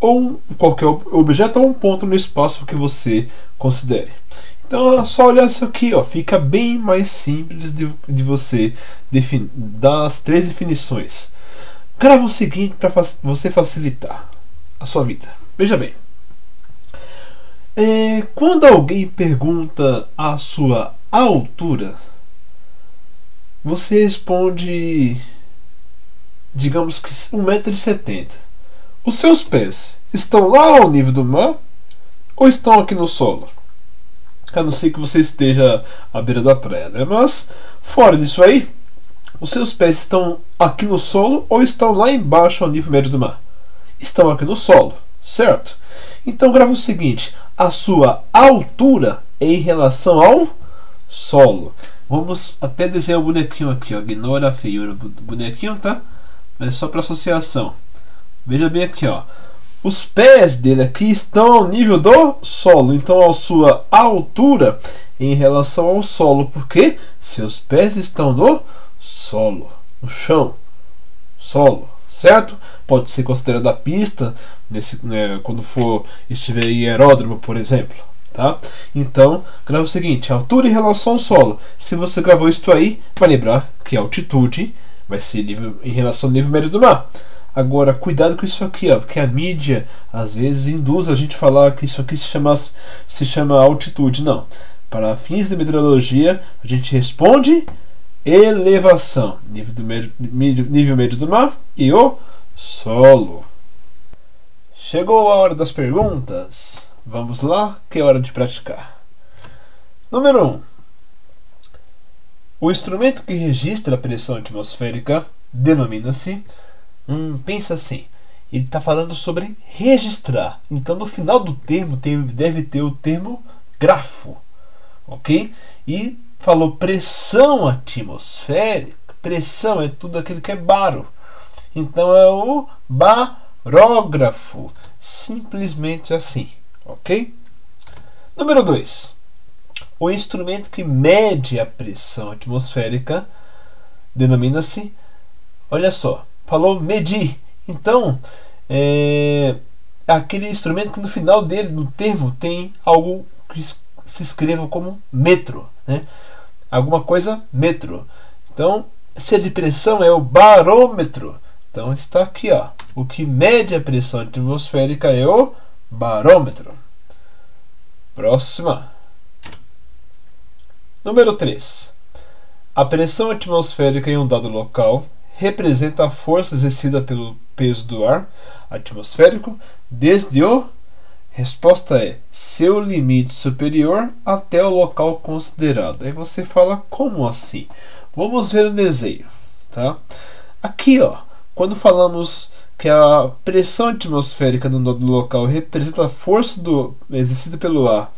ou qualquer objeto ou um ponto no espaço que você considere. Então é só olhar isso aqui, ó, fica bem mais simples de você dar as três definições. Grava o seguinte para você facilitar a sua vida. Veja bem, quando alguém pergunta a sua altura, você responde, digamos que 1,70 m. Os seus pés estão lá ao nível do mar ou estão aqui no solo? A não ser que você esteja à beira da praia, né? Mas fora disso aí, os seus pés estão aqui no solo ou estão lá embaixo ao nível médio do mar? Estão aqui no solo, certo? Então grava o seguinte: a sua altura é em relação ao solo. Vamos até desenhar o bonequinho aqui, ó. Ignora a feiura do bonequinho, tá? Mas só para associação. Veja bem aqui, ó. Os pés dele aqui estão ao nível do solo. Então a sua altura é em relação ao solo, porque seus pés estão no solo, no chão, solo, certo? Pode ser considerado a pista quando estiver em aeródromo, por exemplo, tá? Então grava o seguinte: altura em relação ao solo. Se você gravou isso aí, vai lembrar que a altitude vai ser em relação ao nível médio do mar. Agora, cuidado com isso aqui, ó, porque a mídia às vezes induz a gente a falar que isso aqui se chama altitude. Não. Para fins de meteorologia, a gente responde elevação, nível médio do mar e o solo. Chegou a hora das perguntas. Vamos lá, que é hora de praticar. Número 1. O instrumento que registra a pressão atmosférica denomina-se... pensa assim, ele está falando sobre registrar. Então no final do termo deve ter o termo grafo, ok? E falou pressão atmosférica. Pressão é tudo aquilo que é baro. Então é o barógrafo. Simplesmente assim, ok? Número 2. O instrumento que mede a pressão atmosférica denomina-se, olha só, falou medir. Então, é aquele instrumento que no final dele, no termo, tem algo que se escreva como metro, né? Alguma coisa metro. Então, se é de pressão, é o barômetro. Então está aqui, ó. O que mede a pressão atmosférica é o barômetro. Próxima. Número 3. A pressão atmosférica em um dado local representa a força exercida pelo peso do ar atmosférico desde o... Resposta é seu limite superior até o local considerado. Aí você fala, como assim? Vamos ver o desenho, tá? Aqui, ó, quando falamos que a pressão atmosférica no dado local representa a força exercida pelo ar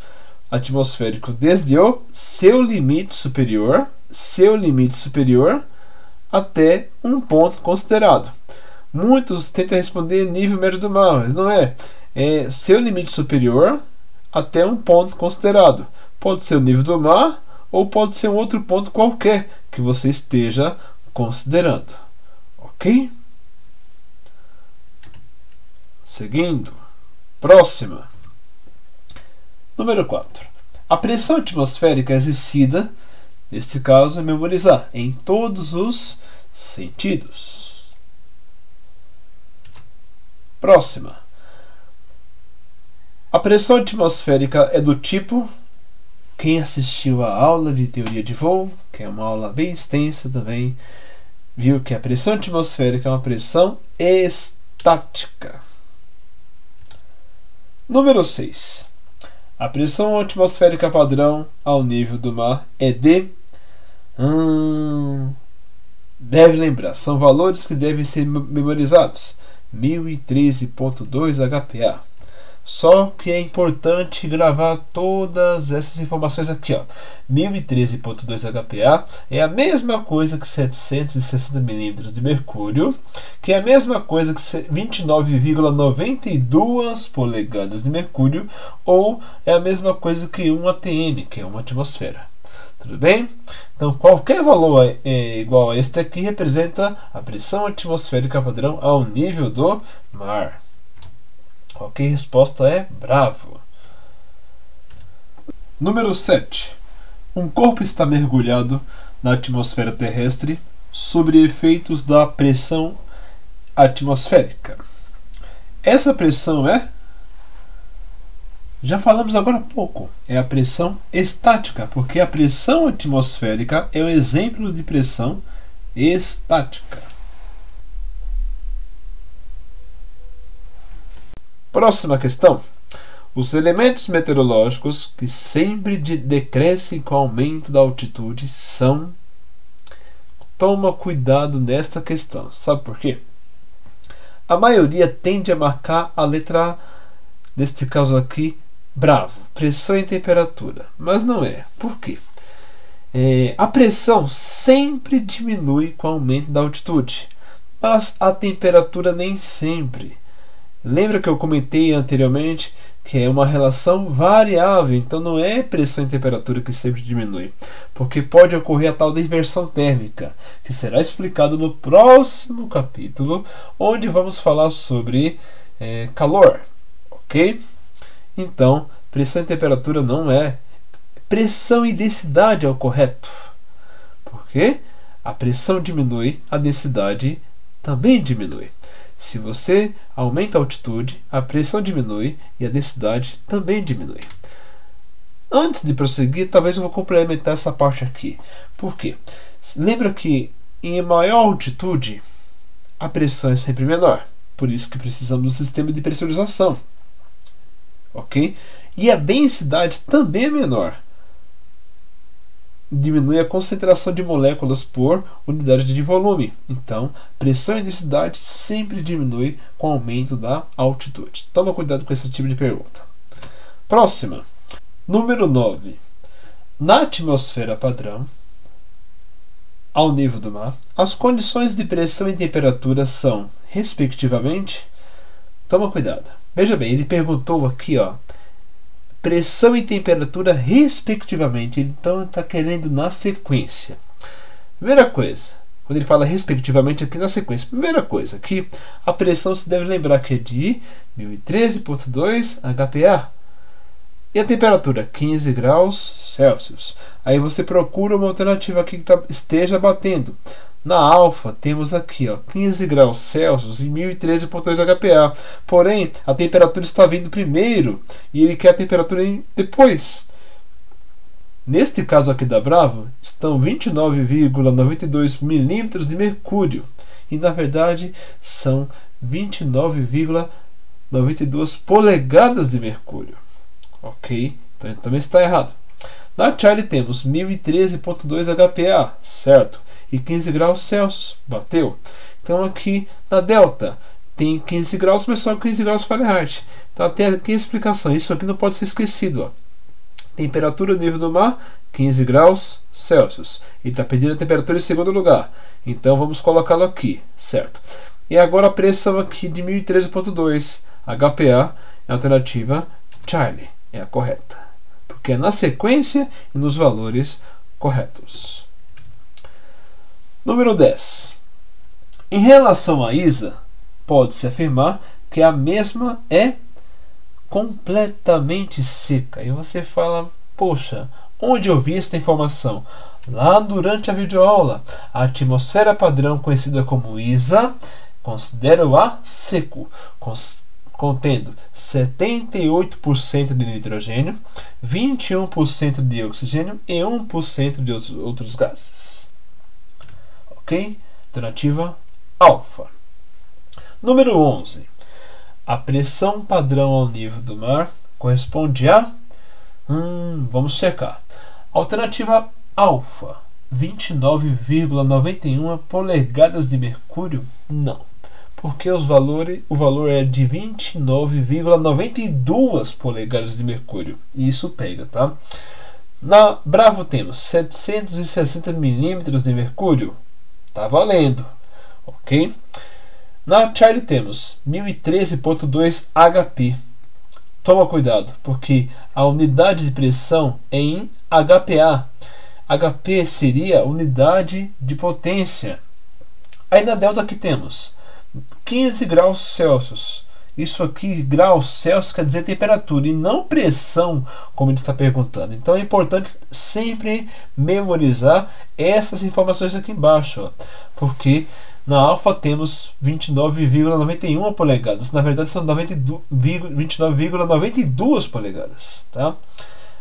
atmosférico desde o seu limite superior até um ponto considerado. Muitos tentam responder nível médio do mar, mas não é. É seu limite superior até um ponto considerado. Pode ser o nível do mar ou pode ser um outro ponto qualquer que você esteja considerando. Ok? Seguindo. Próxima. Número 4. A pressão atmosférica é exercida, neste caso, é memorizar em todos os sentidos. Próxima. A pressão atmosférica é do tipo... Quem assistiu à aula de teoria de voo, que é uma aula bem extensa também, viu que a pressão atmosférica é uma pressão estática. Número 6. A pressão atmosférica padrão ao nível do mar é de... Deve lembrar, são valores que devem ser memorizados. 1013.2 HPa. Só que é importante gravar todas essas informações aqui, ó. 1013.2 HPa é a mesma coisa que 760 milímetros de mercúrio, que é a mesma coisa que 29,92 polegadas de mercúrio, ou é a mesma coisa que 1 atm, que é uma atmosfera. Tudo bem? Então, qualquer valor igual a este aqui representa a pressão atmosférica padrão ao nível do mar. Ok, resposta é bravo. Número 7. Um corpo está mergulhado na atmosfera terrestre sob efeitos da pressão atmosférica. Essa pressão é... Já falamos agora há pouco. É a pressão estática, porque a pressão atmosférica é um exemplo de pressão estática. Próxima questão. Os elementos meteorológicos que sempre decrescem com o aumento da altitude são... Toma cuidado nesta questão. Sabe por quê? A maioria tende a marcar a letra A, neste caso aqui, bravo, pressão e temperatura. Mas não é. Por quê? A pressão sempre diminui com o aumento da altitude, mas a temperatura nem sempre. Lembra que eu comentei anteriormente que é uma relação variável, então não é pressão e temperatura que sempre diminui, porque pode ocorrer a tal da inversão térmica, que será explicado no próximo capítulo, onde vamos falar sobre calor, ok? Então, pressão e temperatura não é. Pressão e densidade é o correto, porque a pressão diminui, a densidade também diminui. Se você aumenta a altitude, a pressão diminui e a densidade também diminui. Antes de prosseguir, talvez eu vou complementar essa parte aqui. Por quê? Lembra que em maior altitude a pressão é sempre menor. Por isso que precisamos do sistema de pressurização. Ok? E a densidade também é menor. Diminui a concentração de moléculas por unidade de volume. Então, pressão e densidade sempre diminui com o aumento da altitude. Toma cuidado com esse tipo de pergunta. Próxima. Número 9. Na atmosfera padrão, ao nível do mar, as condições de pressão e temperatura são, respectivamente... Toma cuidado. Veja bem, ele perguntou aqui, ó, pressão e temperatura respectivamente. Então está querendo na sequência. Primeira coisa, quando ele fala respectivamente aqui na sequência, primeira coisa, que a pressão se deve lembrar que é de 1013.2 HPa. E a temperatura 15 graus Celsius. Aí você procura uma alternativa aqui que esteja batendo. Na alfa temos aqui, ó, 15 graus Celsius e 1013,2 HPA. Porém, a temperatura está vindo primeiro e ele quer a temperatura depois. Neste caso aqui da Bravo, estão 29,92 milímetros de mercúrio. E na verdade são 29,92 polegadas de mercúrio. Ok? Então também está errado. Na Charlie temos 1013,2 HPA, certo? E 15 graus Celsius, bateu. Então aqui na Delta tem 15 graus, mas só 15 graus Fahrenheit. Então tem aqui a explicação. Isso aqui não pode ser esquecido, ó. Temperatura do nível do mar, 15 graus Celsius. Ele está pedindo a temperatura em segundo lugar. Então vamos colocá-lo aqui, certo? E agora a pressão aqui de 1013,2 HPA é a alternativa Charlie, é a correta. Porque é na sequência e nos valores corretos. Número 10. Em relação a Isa, pode-se afirmar que a mesma é completamente seca. E você fala, poxa, onde eu vi esta informação? Lá durante a videoaula. A atmosfera padrão, conhecida como Isa, considera o ar seco, contendo 78% de nitrogênio, 21% de oxigênio e 1% de outros gases. Ok? Alternativa alfa. Número 11. A pressão padrão ao nível do mar corresponde a... vamos checar. Alternativa alfa, 29,91 polegadas de mercúrio? Não, porque o valor é de 29,92 polegadas de mercúrio. E isso pega, tá? Na Bravo temos 760 milímetros de mercúrio. Tá valendo, ok? Na Charlie temos 1013,2 HP. Toma cuidado, porque a unidade de pressão é em HPA. HP seria unidade de potência. Aí na Delta aqui temos 15 graus Celsius. Isso aqui, graus Celsius, quer dizer temperatura e não pressão, como ele está perguntando. Então é importante sempre memorizar essas informações aqui embaixo, ó, porque na alfa temos 29,91 polegadas. Na verdade são 29,92 polegadas. Tá?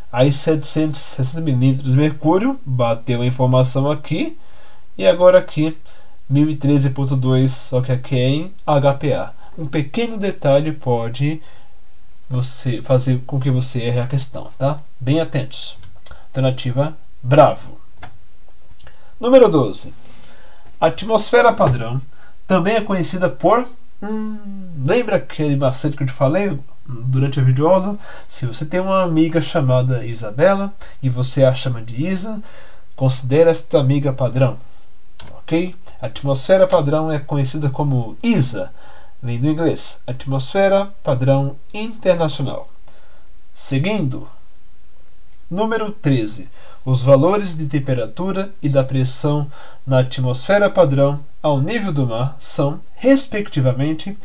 Aí 760 milímetros de mercúrio. Bateu a informação aqui. E agora aqui 1013,2. Só que aqui é em HPA. Um pequeno detalhe pode fazer com que você erre a questão. Tá? Bem atentos. Alternativa Bravo. Número 12. A atmosfera padrão também é conhecida por... lembra aquele macete que eu te falei durante a videoaula? Se você tem uma amiga chamada Isabela e você a chama de Isa, considere esta amiga padrão. Ok? A atmosfera padrão é conhecida como ISA, vem do inglês. Atmosfera padrão internacional. Seguindo. Número 13. Os valores de temperatura e da pressão na atmosfera padrão ao nível do mar são, respectivamente,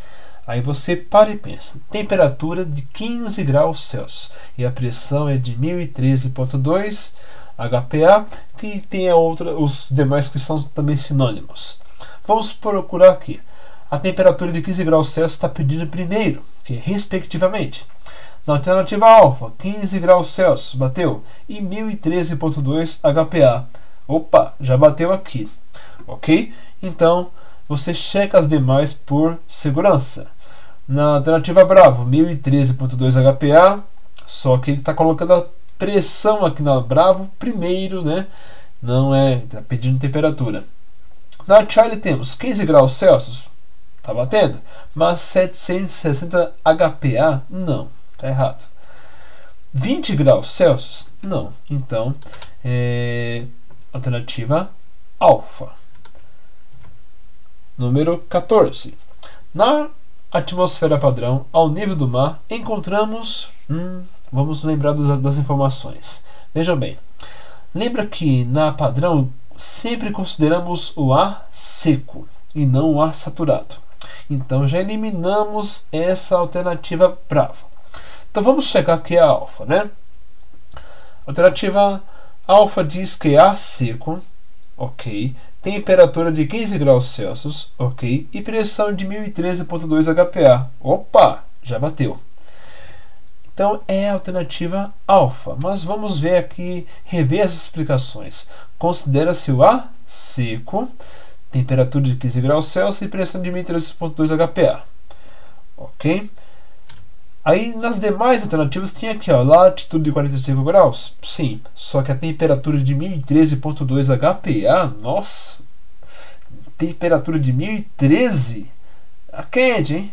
aí você para e pensa, temperatura de 15 graus Celsius e a pressão é de 1013,2 HPA, que tem os demais que são também sinônimos. Vamos procurar aqui. A temperatura de 15 graus Celsius está pedindo primeiro, que é respectivamente. Na alternativa alfa, 15 graus Celsius, bateu, e 1013,2 HPA. Opa, já bateu aqui, ok? Então, você checa as demais por segurança. Na alternativa Bravo, 1013,2 HPA, só que ele está colocando a pressão aqui na Bravo primeiro, né? Não é, está pedindo temperatura. Na Charlie temos 15 graus Celsius, está batendo, mas 760 HPA, não. Está errado. 20 graus Celsius? Não. Então, alternativa alfa. Número 14. Na atmosfera padrão, ao nível do mar, encontramos... vamos lembrar das informações. Vejam bem. Lembra que na padrão sempre consideramos o ar seco e não o ar saturado. Então, já eliminamos essa alternativa Bravo. Então vamos chegar aqui a alfa, né? A alternativa alfa diz que ar seco, ok, temperatura de 15 graus Celsius, ok, e pressão de 1013,2 HPa. Opa, já bateu. Então é a alternativa alfa, mas vamos ver aqui, rever as explicações. Considera-se o A seco, temperatura de 15 graus Celsius e pressão de 1013,2 HPa. Ok? Aí nas demais alternativas tinha aqui, ó, latitude de 45 graus. Sim, só que a temperatura de 1013,2 HPa, nossa, temperatura de 1013, é quente, hein?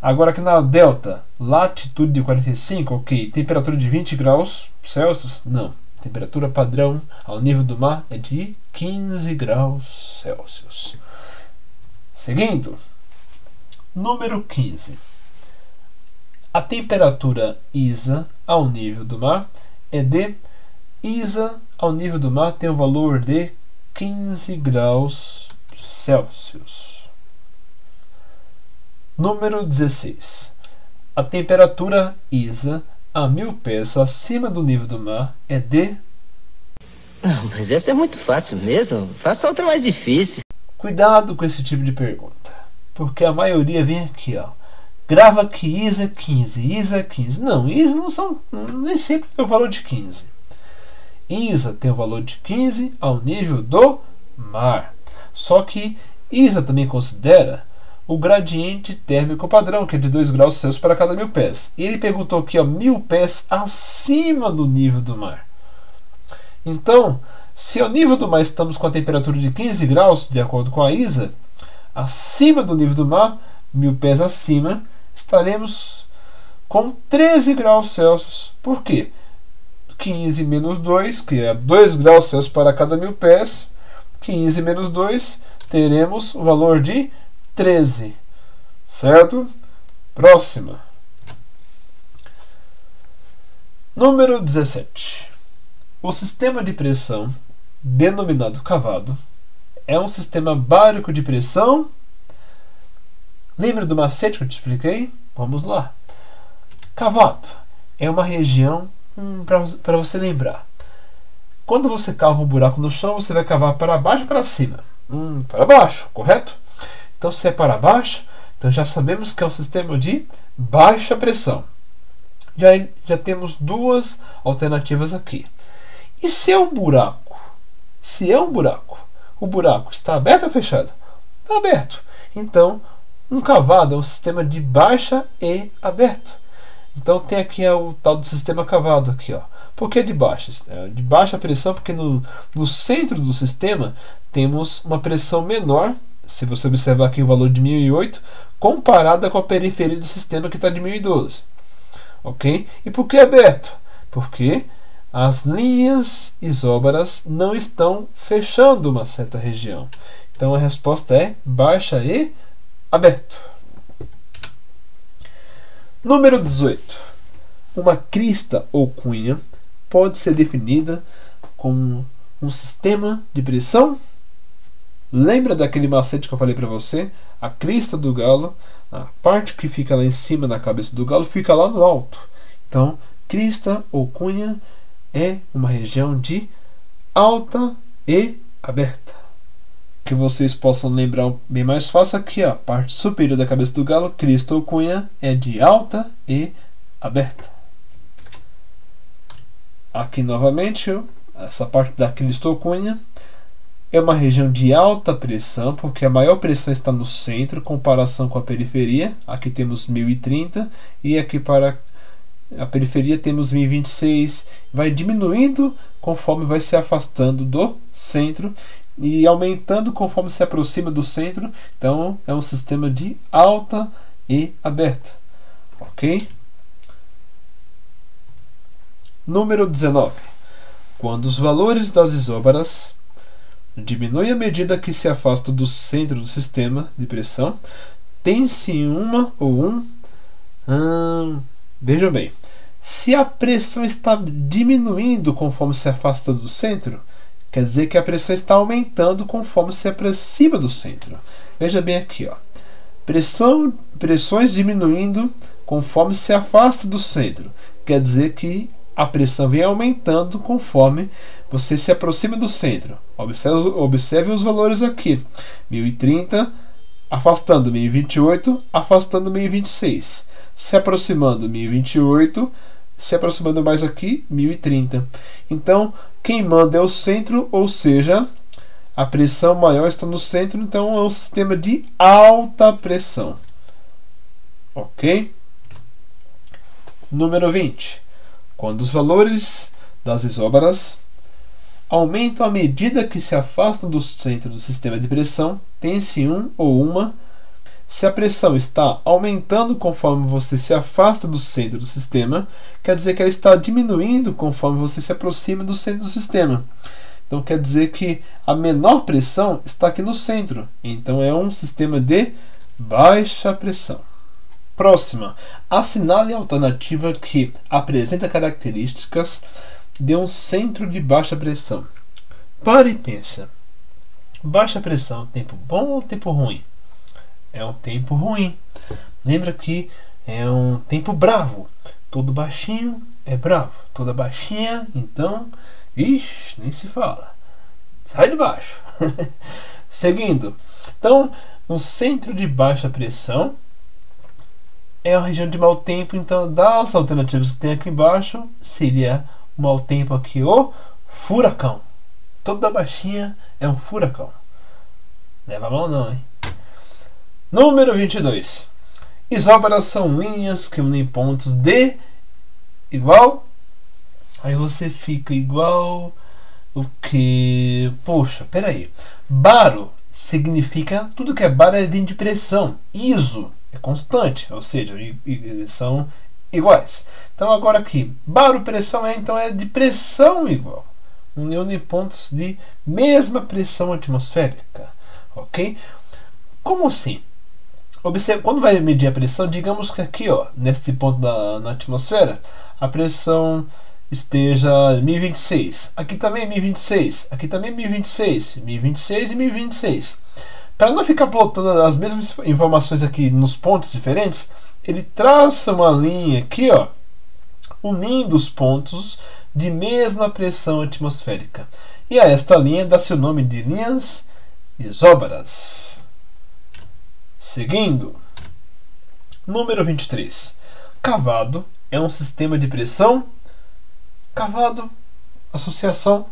Agora aqui na delta, latitude de 45, ok. Temperatura de 20 graus Celsius, não. Temperatura padrão ao nível do mar é de 15 graus Celsius. Seguindo, número 15. A temperatura ISA ao nível do mar é de... ISA ao nível do mar tem um valor de 15 graus Celsius. Número 16. A temperatura ISA a 1000 pés acima do nível do mar é de... Mas essa é muito fácil mesmo. Faça outra mais difícil. Cuidado com esse tipo de pergunta, porque a maioria vem aqui, ó. Grava que ISA é 15, ISA é 15. Não, ISA não são, nem sempre tem o valor de 15. ISA tem o valor de 15 ao nível do mar. Só que ISA também considera o gradiente térmico padrão, que é de 2 graus Celsius para cada 1000 pés. E ele perguntou aqui, ó, 1000 pés acima do nível do mar. Então, se ao nível do mar estamos com a temperatura de 15 graus, de acordo com a ISA, acima do nível do mar, 1000 pés acima, estaremos com 13 graus Celsius. Por quê? 15 menos 2, que é 2 graus Celsius para cada 1000 pés. 15 menos 2, teremos o valor de 13, certo? Próxima. Número 17. O sistema de pressão, denominado cavado, é um sistema bárico de pressão. Lembra do macete que eu te expliquei? Vamos lá. Cavado é uma região, para você lembrar. Quando você cava um buraco no chão, você vai cavar para baixo ou para cima? Para baixo, correto? Então, se é para baixo, então já sabemos que é um sistema de baixa pressão. Já temos duas alternativas aqui. E se é um buraco? Se é um buraco, o buraco está aberto ou fechado? Está aberto. Então, um cavado é um sistema de baixa e aberto. Então, tem aqui o tal do sistema cavado aqui, ó. Por que de baixa? De baixa pressão, porque no centro do sistema temos uma pressão menor. Se você observar aqui o valor de 1008, comparada com a periferia do sistema que está de 1012. Ok? E por que aberto? Porque as linhas isóbaras não estão fechando uma certa região. Então a resposta é baixa e aberto. Número 18. Uma crista ou cunha pode ser definida como um sistema de pressão. Lembra daquele macete que eu falei para você? A crista do galo, a parte que fica lá em cima da cabeça do galo, fica lá no alto. Então, crista ou cunha é uma região de alta e aberta. Que vocês possam lembrar bem mais fácil aqui, ó, a parte superior da cabeça do galo, crista ou cunha, é de alta e aberta. Aqui novamente, essa parte da crista ou cunha é uma região de alta pressão, porque a maior pressão está no centro, em comparação com a periferia. Aqui temos 1030 e aqui para a periferia temos 1026. Vai diminuindo conforme vai se afastando do centro e aumentando conforme se aproxima do centro. Então é um sistema de alta e aberta. Ok? Número 19. Quando os valores das isóbaras diminuem à medida que se afasta do centro do sistema de pressão, tem-se uma ou um... vejam bem, se a pressão está diminuindo conforme se afasta do centro, quer dizer que a pressão está aumentando conforme se aproxima do centro. Veja bem aqui, ó. Pressões diminuindo conforme se afasta do centro, quer dizer que a pressão vem aumentando conforme você se aproxima do centro. Observe os valores aqui. 1030, afastando 1028, afastando 1026. Se aproximando 1028, se aproximando mais aqui 1030. Então, quem manda é o centro, ou seja, a pressão maior está no centro, então é um sistema de alta pressão. Ok? Número 20. Quando os valores das isóbaras aumentam à medida que se afastam do centro do sistema de pressão, tem-se um ou uma. Se a pressão está aumentando conforme você se afasta do centro do sistema, quer dizer que ela está diminuindo conforme você se aproxima do centro do sistema. Então quer dizer que a menor pressão está aqui no centro. Então é um sistema de baixa pressão. Próxima. Assinale a alternativa que apresenta características de um centro de baixa pressão. Pare e pensa. Baixa pressão, tempo bom ou tempo ruim? É um tempo ruim. Lembra que é um tempo bravo. Todo baixinho é bravo. Toda baixinha, então, ixi, nem se fala. Sai de baixo. Seguindo. Então, um centro de baixa pressão é uma região de mau tempo. Então, das alternativas que tem aqui embaixo, seria o mau tempo aqui, o furacão. Toda baixinha é um furacão. Leva a mão não, hein? Número 22. Isóbaras são linhas que unem pontos de igual. Aí você fica igual o que? Poxa, peraí. Baro significa tudo que é baro é de pressão. Iso é constante, ou seja, são iguais. Então agora aqui, baro pressão então é de pressão igual. União de pontos de mesma pressão atmosférica. Ok? Como assim? Observe, quando vai medir a pressão, digamos que aqui, ó, neste ponto na atmosfera, a pressão esteja 1026. Aqui também 1026. Aqui também 1026. 1026 e 1026. Para não ficar plotando as mesmas informações aqui nos pontos diferentes, ele traça uma linha aqui, ó, unindo os pontos de mesma pressão atmosférica. E a esta linha dá-se o nome de linhas isóbaras. Seguindo. Número 23. Cavado é um sistema de pressão. Cavado, associação.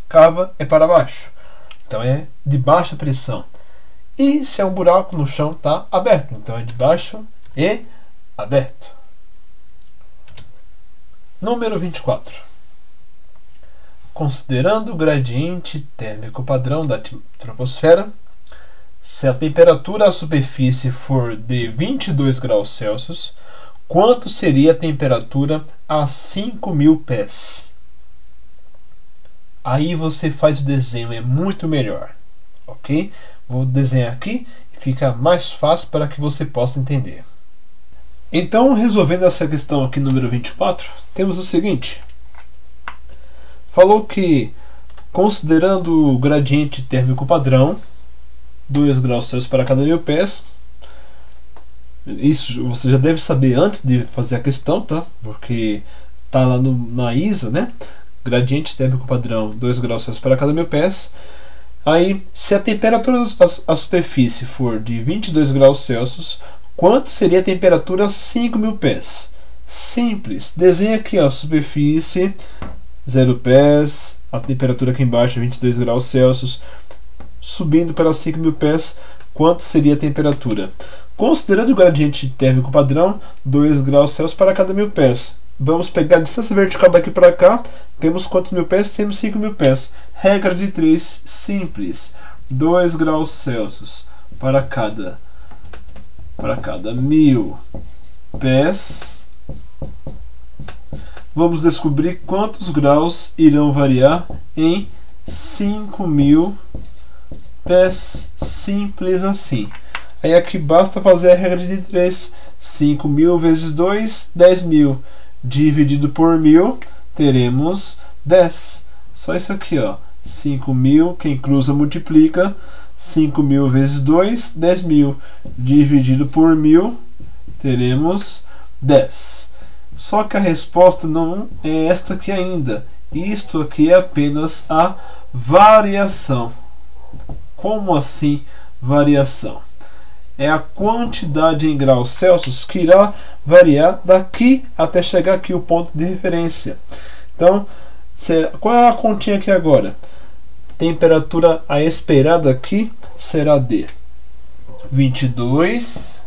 Cava é para baixo. Então é de baixa pressão. E se é um buraco no chão, está aberto. Então é de baixo e aberto. Número 24. Considerando o gradiente térmico padrão da troposfera, se a temperatura à superfície for de 22 graus Celsius, quanto seria a temperatura a 5.000 pés? Aí você faz o desenho, é muito melhor. Ok? Vou desenhar aqui e fica mais fácil para que você possa entender. Então, resolvendo essa questão aqui, número 24, temos o seguinte. Falou que, considerando o gradiente térmico padrão, 2 graus Celsius para cada 1.000 pés. Isso você já deve saber antes de fazer a questão, tá? Porque tá lá na ISA, né? Gradiente térmico padrão 2 graus Celsius para cada 1.000 pés. Aí, se a temperatura à superfície for de 22 graus Celsius, quanto seria a temperatura a 5.000 pés? Simples. Desenha aqui, ó, a superfície, 0 pés, a temperatura aqui embaixo é 22 graus Celsius. Subindo para 5.000 pés, quanto seria a temperatura? Considerando o gradiente térmico padrão, 2 graus Celsius para cada 1.000 pés. Vamos pegar a distância vertical daqui para cá. Temos quantos mil pés? Temos 5.000 pés. Regra de 3, simples. 2 graus Celsius para cada 1.000 pés. Vamos descobrir quantos graus irão variar em 5.000 pés, simples assim. Aí aqui basta fazer a regra de 3. 5.000 vezes 2, 10.000. Dividido por 1.000, teremos 10. Só isso aqui, ó. 5.000, quem cruza multiplica. 5.000 vezes 2, 10.000. Dividido por 1.000, teremos 10. Só que a resposta não é esta aqui ainda. Isto aqui é apenas a variação. Como assim variação? É a quantidade em graus Celsius que irá variar daqui até chegar aqui o ponto de referência. Então, qual é a continha aqui agora? Temperatura a esperada aqui será de 22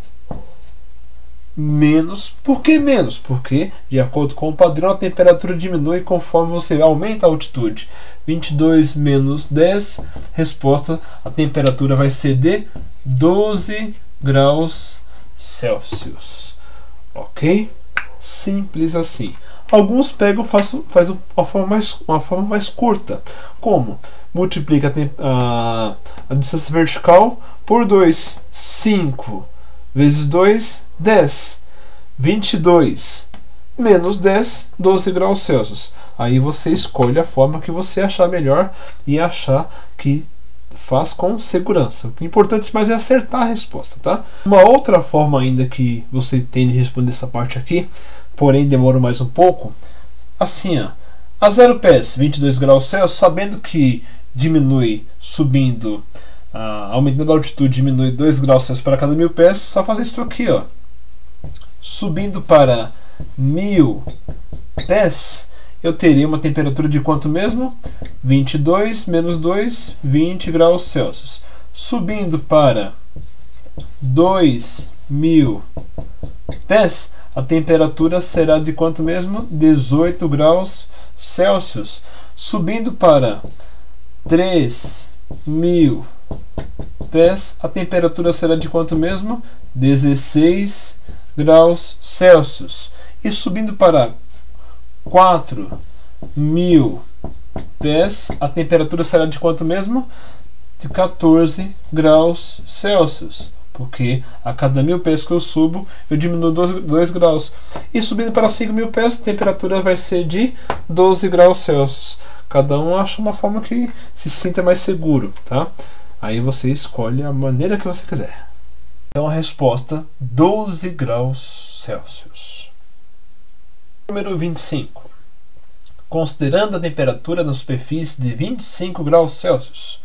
menos. Por que menos? Porque, de acordo com o padrão, a temperatura diminui conforme você aumenta a altitude. 22 menos 10, resposta, a temperatura vai ser de 12 graus Celsius. Ok? Simples assim. Alguns pegam faz uma forma mais curta. Como? Multiplica a distância vertical por 2. 5 vezes 2, 10. 22 menos 10, 12 graus Celsius. Aí você escolhe a forma que você achar melhor e achar que faz com segurança. O importante mais é acertar a resposta, tá? Uma outra forma ainda que você tem de responder essa parte aqui, porém demora mais um pouco, assim, ó, a 0 pés, 22 graus Celsius, sabendo que diminui subindo, aumentando a altitude, diminui 2 graus Celsius para cada 1000 pés, só fazer isso aqui, ó. Subindo para 1000 pés, eu teria uma temperatura de quanto mesmo? 22 menos 2, 20 graus Celsius. Subindo para 2000 pés, a temperatura será de quanto mesmo? 18 graus Celsius. Subindo para 3000 pés, a temperatura será de quanto mesmo? 16 graus Celsius. E subindo para 4000 pés, a temperatura será de quanto mesmo? De 14 graus Celsius. Porque a cada 1000 pés que eu subo, eu diminuo 2 graus. E subindo para 5000 pés, a temperatura vai ser de 12 graus Celsius. Cada um acha uma forma que se sinta mais seguro, tá? Aí você escolhe a maneira que você quiser. Então a resposta, 12 graus Celsius. Número 25. Considerando a temperatura na superfície de 25 graus Celsius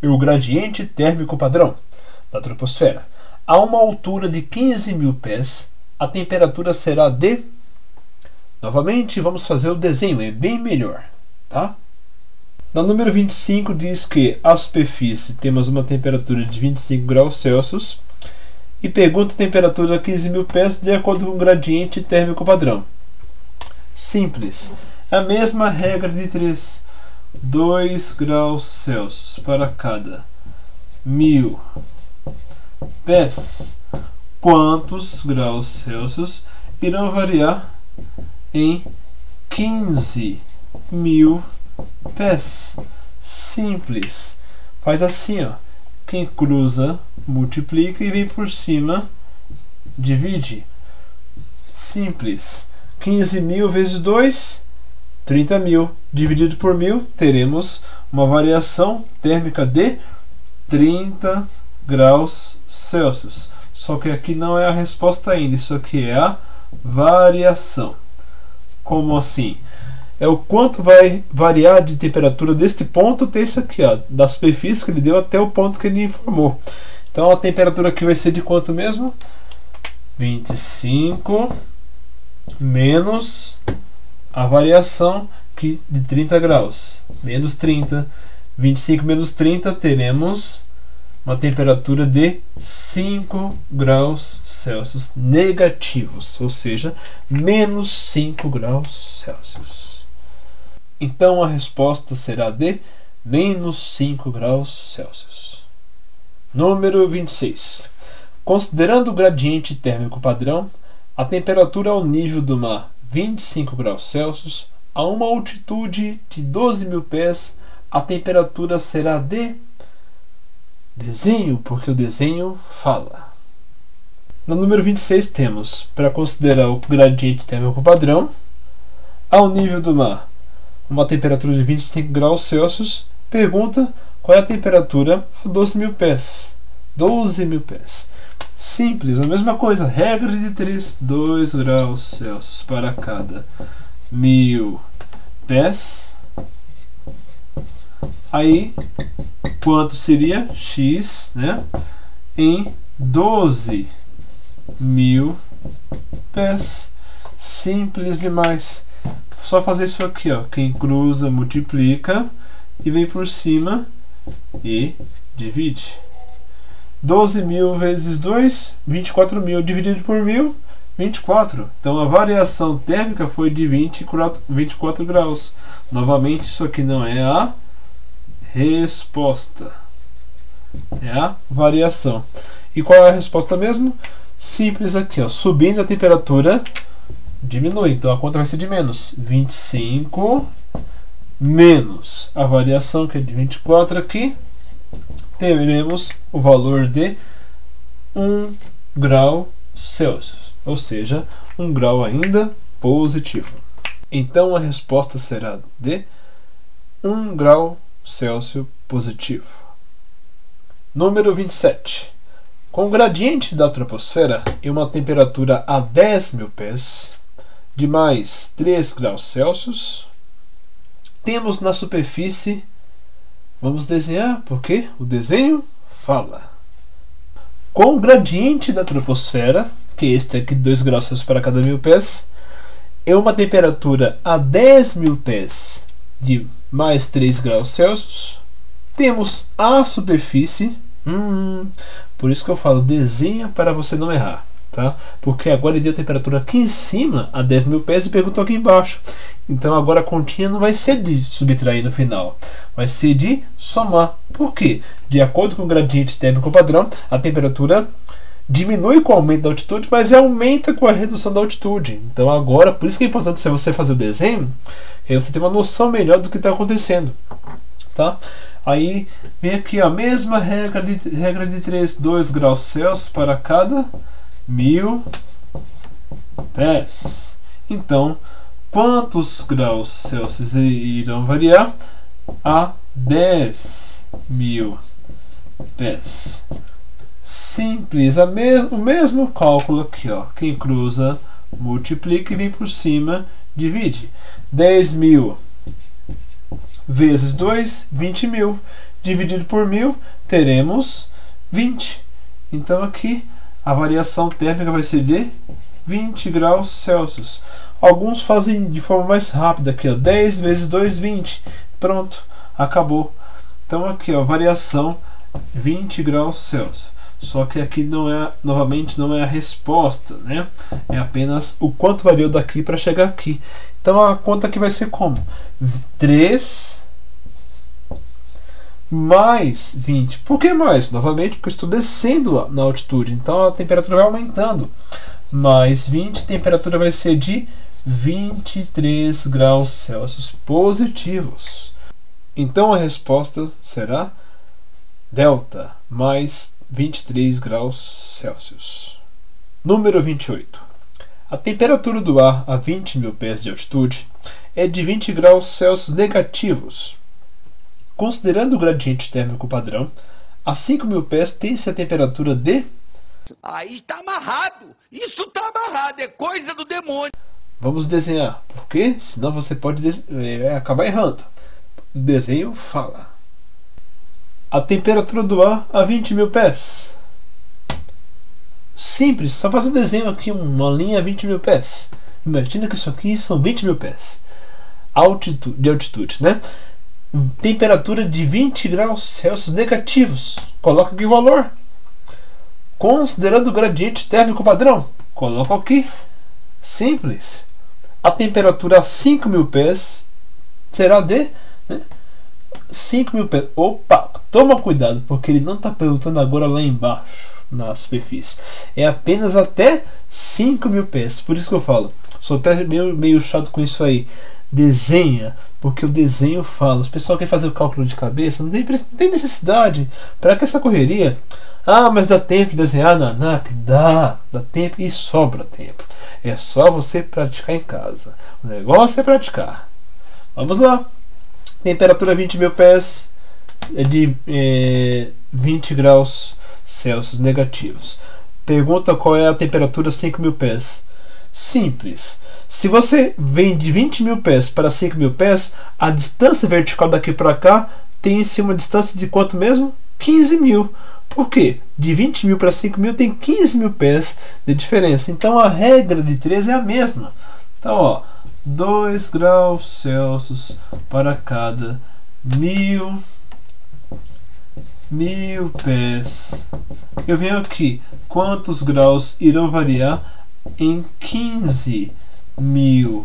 e o gradiente térmico padrão da troposfera, a uma altura de 15.000 pés, a temperatura será de... Novamente, vamos fazer o desenho, é bem melhor, tá? Na número 25 diz que a superfície temos uma temperatura de 25 graus Celsius e pergunta a temperatura a 15.000 pés de acordo com o gradiente térmico padrão. Simples. É a mesma regra de 3. 2 graus Celsius para cada 1000 pés. Quantos graus Celsius irão variar em 15.000 pés? Simples. Faz assim, ó. Quem cruza, multiplica e vem por cima, divide. Simples. 15.000 vezes 2, 30.000. Dividido por 1000, teremos uma variação térmica de 30 graus Celsius. Só que aqui não é a resposta ainda. Isso aqui é a variação. Como assim? É o quanto vai variar de temperatura deste ponto até esse aqui, ó, da superfície que ele deu até o ponto que ele informou. Então a temperatura aqui vai ser de quanto mesmo? 25 menos a variação aqui de 30 graus, menos 30. 25 menos 30, teremos uma temperatura de 5 graus Celsius negativos, ou seja, menos 5 graus Celsius. Então a resposta será de menos 5 graus Celsius. Número 26. Considerando o gradiente térmico padrão, a temperatura ao nível do mar 25 graus Celsius, a uma altitude de 12.000 pés, a temperatura será de... desenho, porque o desenho fala. No número 26 temos, para considerar o gradiente térmico padrão, ao nível do mar, uma temperatura de 25 graus Celsius, pergunta qual é a temperatura a 12.000 pés. 12.000 pés. Simples, a mesma coisa. Regra de 3, 2 graus Celsius para cada 1000 pés. Aí, quanto seria x, né, em 12.000 pés? Simples demais. Só fazer isso aqui, ó. Quem cruza, multiplica e vem por cima e divide. 12.000 vezes 2, 24.000 dividido por 1.000, 24. Então a variação térmica foi de 24 graus. Novamente, isso aqui não é a resposta, é a variação. E qual é a resposta mesmo? Simples aqui, ó. Subindo a temperatura, diminui. Então a conta vai ser de menos 25 menos a variação, que é de 24 aqui. Teremos o valor de 1 grau Celsius, ou seja, 1 grau ainda positivo. Então a resposta será de 1 grau Celsius positivo. Número 27. Com o gradiente da troposfera e uma temperatura a 10.000 pés de mais 3 graus Celsius, temos na superfície. Vamos desenhar, porque o desenho fala. Com o gradiente da troposfera, que é este aqui, 2 graus Celsius para cada 1.000 pés, e uma temperatura a 10.000 pés de mais 3 graus Celsius, temos a superfície. Por isso que eu falo, desenha para você não errar, tá? Porque agora ele deu a temperatura aqui em cima, a 10.000 pés, e perguntou aqui embaixo. Então agora a continha não vai ser de subtrair no final, vai ser de somar. Por quê? De acordo com o gradiente térmico padrão, a temperatura diminui com o aumento da altitude, mas aumenta com a redução da altitude. Então agora, por isso que é importante você fazer o desenho, que aí você tem uma noção melhor do que está acontecendo, tá? Aí vem aqui a mesma regra de 3, 2 graus Celsius para cada 1.000 pés. Então, quantos graus Celsius irão variar? A 10.000 pés. Simples, o mesmo cálculo aqui, ó. Quem cruza, multiplica e vem por cima, divide. 10.000 vezes 2, 20.000. Dividido por 1.000, teremos 20. Então aqui a variação térmica vai ser de 20 graus Celsius. Alguns fazem de forma mais rápida aqui, ó. 10 vezes 2, 20. Pronto, acabou. Então aqui, ó, variação 20 graus Celsius. Só que aqui não é, novamente, não é a resposta, né? É apenas o quanto variou daqui para chegar aqui. Então a conta aqui vai ser como? 3 mais 20. Por que mais? Novamente, porque eu estou descendo na altitude. Então a temperatura vai aumentando. Mais 20, a temperatura vai ser de 23 graus Celsius positivos. Então a resposta será delta mais 23 graus Celsius. Número 28. A temperatura do ar a 20.000 pés de altitude é de 20 graus Celsius negativos. Considerando o gradiente térmico padrão, a 5.000 pés tem-se a temperatura de... Aí está amarrado! Isso está amarrado! É coisa do demônio! Vamos desenhar, porque senão você pode acabar errando. O desenho fala. A temperatura do ar a 20.000 pés. Simples, só fazer um desenho aqui, uma linha a 20.000 pés. Imagina que isso aqui são 20.000 pés de altitude, né? Temperatura de 20 graus Celsius negativos. Coloca aqui o valor. Considerando o gradiente térmico padrão, coloca aqui. Simples. A temperatura a 5.000 pés será de 5.000 pés. Opa, toma cuidado, porque ele não está perguntando agora lá embaixo na superfície. É apenas até 5.000 pés. Por isso que eu falo, sou até meio chato com isso aí. Desenha, porque o desenho fala. Os pessoal quer fazer o cálculo de cabeça, não tem necessidade. Para que essa correria? Ah, mas dá tempo de desenhar na ANAC? Dá tempo e sobra tempo. É só você praticar em casa. O negócio é praticar. Vamos lá. Temperatura 20.000 pés é de 20 graus Celsius negativos. Pergunta qual é a temperatura a 5.000 pés. Simples. Se você vem de 20.000 pés para 5.000 pés, a distância vertical daqui para cá tem-se uma distância de quanto mesmo? 15.000. Por quê? De 20.000 para 5.000 tem 15.000 pés de diferença. Então a regra de 3 é a mesma. Então, ó, 2 graus Celsius para cada 1.000 pés. Eu venho aqui. Quantos graus irão variar em 15.000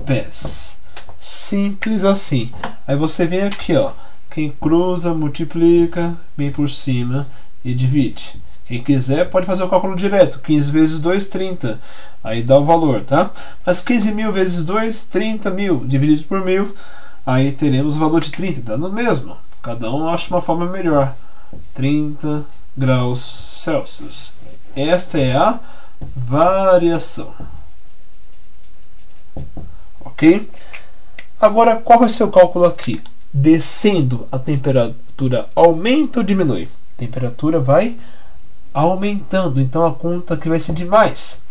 pés? Simples assim. Aí você vem aqui, ó. Quem cruza, multiplica bem por cima e divide. Quem quiser pode fazer o cálculo direto. 15 vezes 2, 30. Aí dá o valor, tá? Mas 15.000 vezes 2, 30.000. Dividido por 1.000. Aí teremos o valor de 30. Dando o mesmo. Cada um acha uma forma melhor. 30 graus Celsius. Esta é a variação. Ok? Agora, qual vai ser o cálculo aqui? Descendo, a temperatura aumenta ou diminui? A temperatura vai aumentando, então a conta aqui vai ser de mais.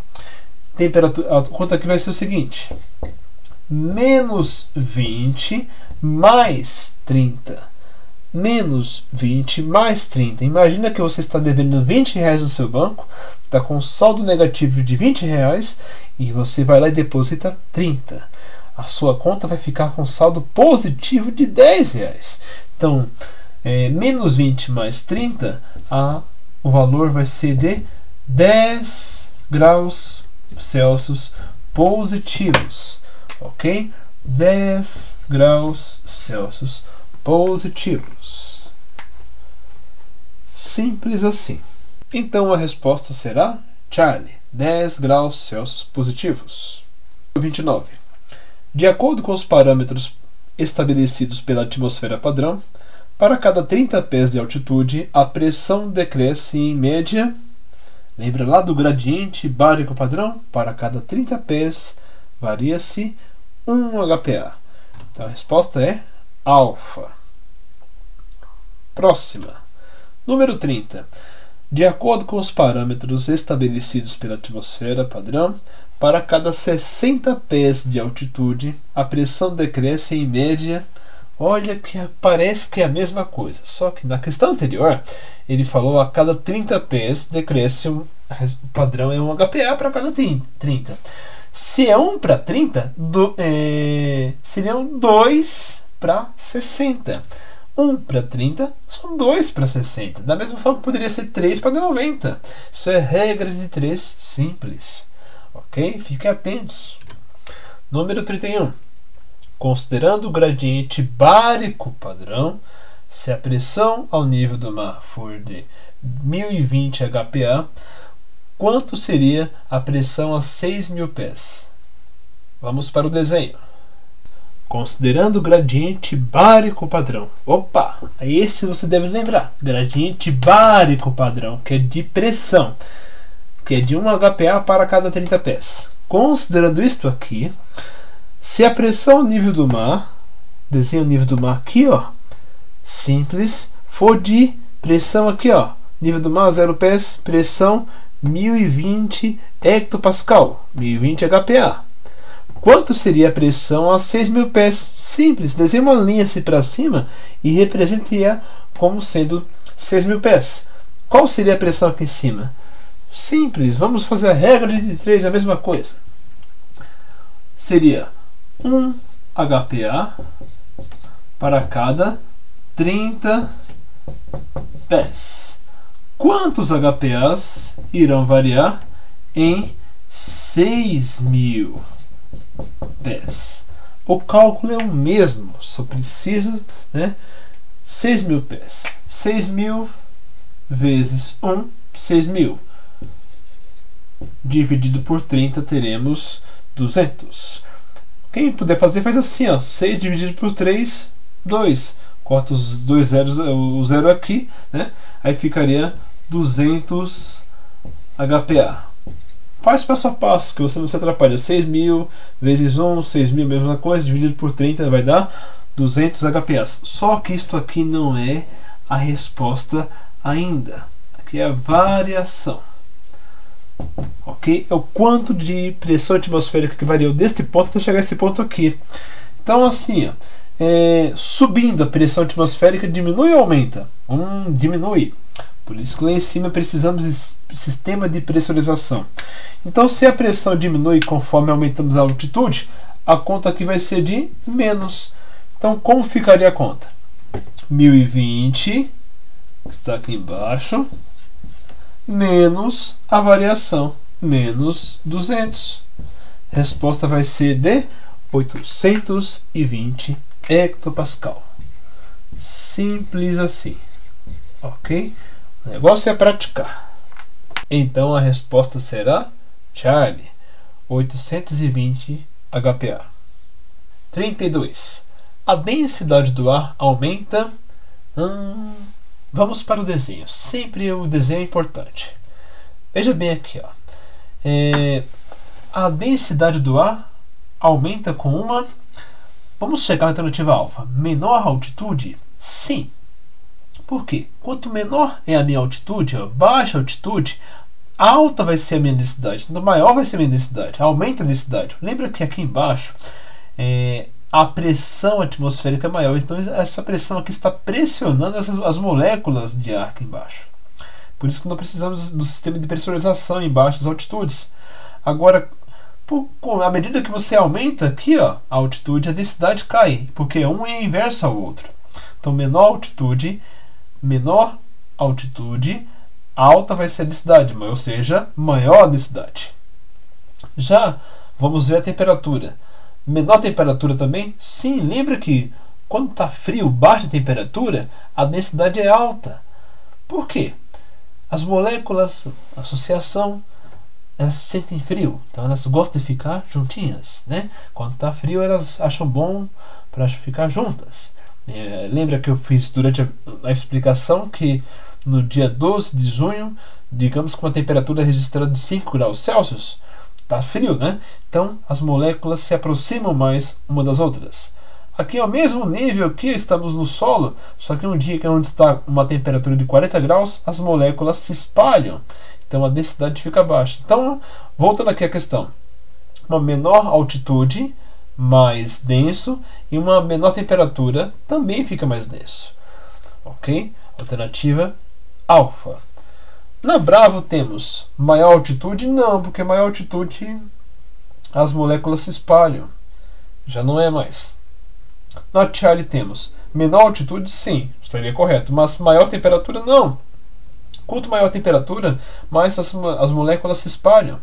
A conta aqui vai ser o seguinte: menos 20 mais 30. Menos 20 mais 30. Imagina que você está devendo 20 reais no seu banco, está com saldo negativo de 20 reais e você vai lá e deposita 30. A sua conta vai ficar com saldo positivo de 10 reais. Então, menos 20 mais 30, o valor vai ser de 10 graus Celsius positivos. Ok? 10 graus Celsius positivos. Simples assim. Então a resposta será Charlie, 10 graus Celsius positivos. 29. De acordo com os parâmetros estabelecidos pela atmosfera padrão, para cada 30 pés de altitude, a pressão decresce em média. Lembra lá do gradiente bárico padrão? Para cada 30 pés, varia-se 1 HPa. Então a resposta é alfa. Próxima. Número 30. De acordo com os parâmetros estabelecidos pela atmosfera padrão, para cada 60 pés de altitude, a pressão decresce em média. Olha que parece que é a mesma coisa, só que na questão anterior ele falou a cada 30 pés decresce, o padrão é 1 HPa para cada 30. Se é 1 para 30, seriam 2 para 60. 1 para 30 são 2 para 60. Da mesma forma que poderia ser 3 para 90. Isso é regra de 3 simples. Ok? Fiquem atentos. Número 31. Considerando o gradiente bárico padrão, se a pressão ao nível do mar for de 1020 HPa, quanto seria a pressão a 6.000 pés? Vamos para o desenho. Considerando o gradiente bárico padrão. Opa! Esse você deve lembrar. Gradiente bárico padrão, que é de pressão, que é de 1 HPa para cada 30 pés. Considerando isto aqui, se a pressão ao nível do mar, desenho o nível do mar aqui, ó, simples, for de pressão aqui, ó, nível do mar 0 pés, pressão 1020 hectopascal, 1020 HPa. Quanto seria a pressão a 6.000 pés? Simples, desenhe uma linha assim para cima e represente-a como sendo 6.000 pés. Qual seria a pressão aqui em cima? Simples, vamos fazer a regra de 3, a mesma coisa. Seria 1 HPa para cada 30 pés. Quantos HPAs irão variar em 6.000 pés? O cálculo é o mesmo, só precisa, 6.000 pés. 6.000 vezes 1, 6.000. Dividido por 30 teremos 200. Quem puder fazer, faz assim, ó, 6 dividido por 3, 2. Corta os dois zeros, o zero aqui, aí ficaria 200 HPa. Faz passo a passo, que você não se atrapalha. 6.000 vezes 1, 6.000, mesma coisa, dividido por 30 vai dar 200 HPAs. Só que isto aqui não é a resposta ainda. Aqui é a variação. Ok? É o quanto de pressão atmosférica que variou deste ponto até chegar a esse ponto aqui. Então, assim, ó, subindo a pressão atmosférica, diminui ou aumenta? Diminui. Por isso que lá em cima precisamos de sistema de pressurização. Então, se a pressão diminui conforme aumentamos a altitude, a conta aqui vai ser de menos. Então, como ficaria a conta? 1020, que está aqui embaixo, menos a variação, menos 200. A resposta vai ser de 820 hectopascal. Simples assim. Ok? O negócio é praticar. Então a resposta será Charlie, 820 HPA. 32. A densidade do ar aumenta. Vamos para o desenho. Sempre o desenho é importante. Veja bem aqui, ó. A densidade do ar aumenta com uma. Vamos chegar à alternativa alfa. Menor altitude? Sim. Por quê? Quanto menor é a minha altitude, ó, baixa altitude, alta vai ser a minha densidade. Então maior vai ser a minha densidade. Aumenta a densidade. Lembra que aqui embaixo a pressão atmosférica é maior. Então essa pressão aqui está pressionando as moléculas de ar aqui embaixo. Por isso que não precisamos do sistema de pressurização em baixas altitudes. Agora, à medida que você aumenta aqui, ó, a altitude, a densidade cai, porque um é inverso ao outro. Então menor altitude, alta vai ser a densidade, ou seja, maior a densidade. Já vamos ver a temperatura. Menor temperatura também? Sim, lembra que quando está frio, baixa temperatura, a densidade é alta. Por quê? As moléculas, associação, elas sentem frio, então elas gostam de ficar juntinhas, né? Quando está frio, elas acham bom para ficar juntas. Lembra que eu fiz durante a explicação que no dia 12 de junho, digamos que uma temperatura registrada de 5 graus Celsius, está frio, né? Então as moléculas se aproximam mais uma das outras. Aqui ao mesmo nível aqui estamos no solo, só que um dia que onde está uma temperatura de 40 graus, as moléculas se espalham, então a densidade fica baixa. Então, voltando aqui à questão, uma menor altitude, mais denso, e uma menor temperatura também fica mais denso. Ok? Alternativa alfa. Na Bravo temos maior altitude? Não, porque maior altitude as moléculas se espalham. Já não é mais. Na Charlie temos menor altitude? Sim, estaria correto. Mas maior temperatura? Não. Quanto maior a temperatura, mais as moléculas se espalham.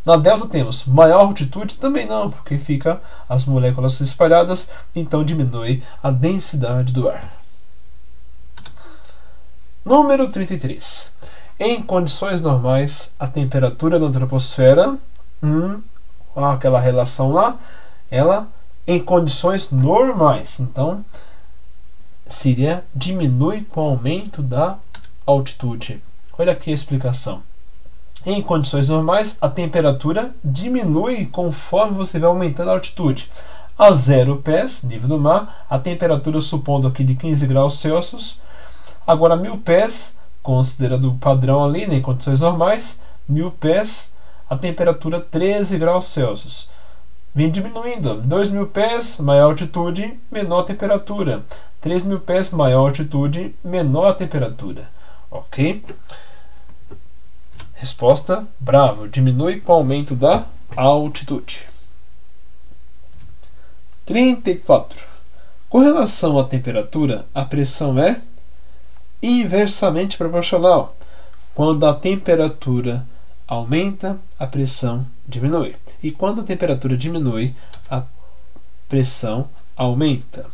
Na Delta temos maior altitude? Também não, porque fica as moléculas espalhadas, então diminui a densidade do ar. Número 33. Em condições normais, a temperatura da troposfera, aquela relação lá, ela em condições normais, então seria diminui com o aumento da altitude. Olha aqui a explicação. Em condições normais, a temperatura diminui conforme você vai aumentando a altitude. A 0 pés, nível do mar, a temperatura supondo aqui de 15 graus Celsius. Agora 1000 pés, considerando o padrão ali, né, em condições normais, 1000 pés, a temperatura 13 graus Celsius. Vem diminuindo. 2000 pés, maior altitude, menor temperatura. 3000 pés, maior altitude, menor temperatura. Ok? Resposta: Bravo. Diminui com o aumento da altitude. 34. Com relação à temperatura, a pressão é inversamente proporcional. Quando a temperatura aumenta, a pressão diminui. E quando a temperatura diminui, a pressão aumenta.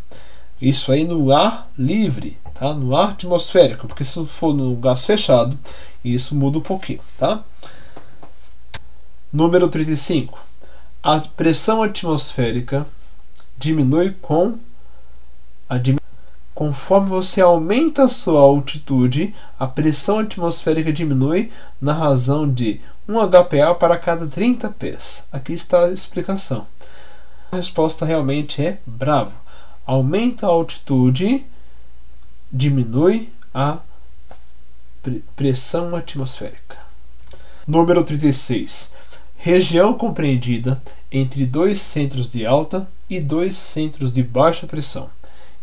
Isso aí no ar livre, tá? No ar atmosférico, porque se for no gás fechado, isso muda um pouquinho, tá? Número 35. A pressão atmosférica diminui conforme você aumenta a sua altitude, a pressão atmosférica diminui na razão de 1 HPA para cada 30 pés. Aqui está a explicação. A resposta realmente é Bravo. Aumenta a altitude, diminui a pressão atmosférica. Número 36. Região compreendida entre 2 centros de alta e 2 centros de baixa pressão,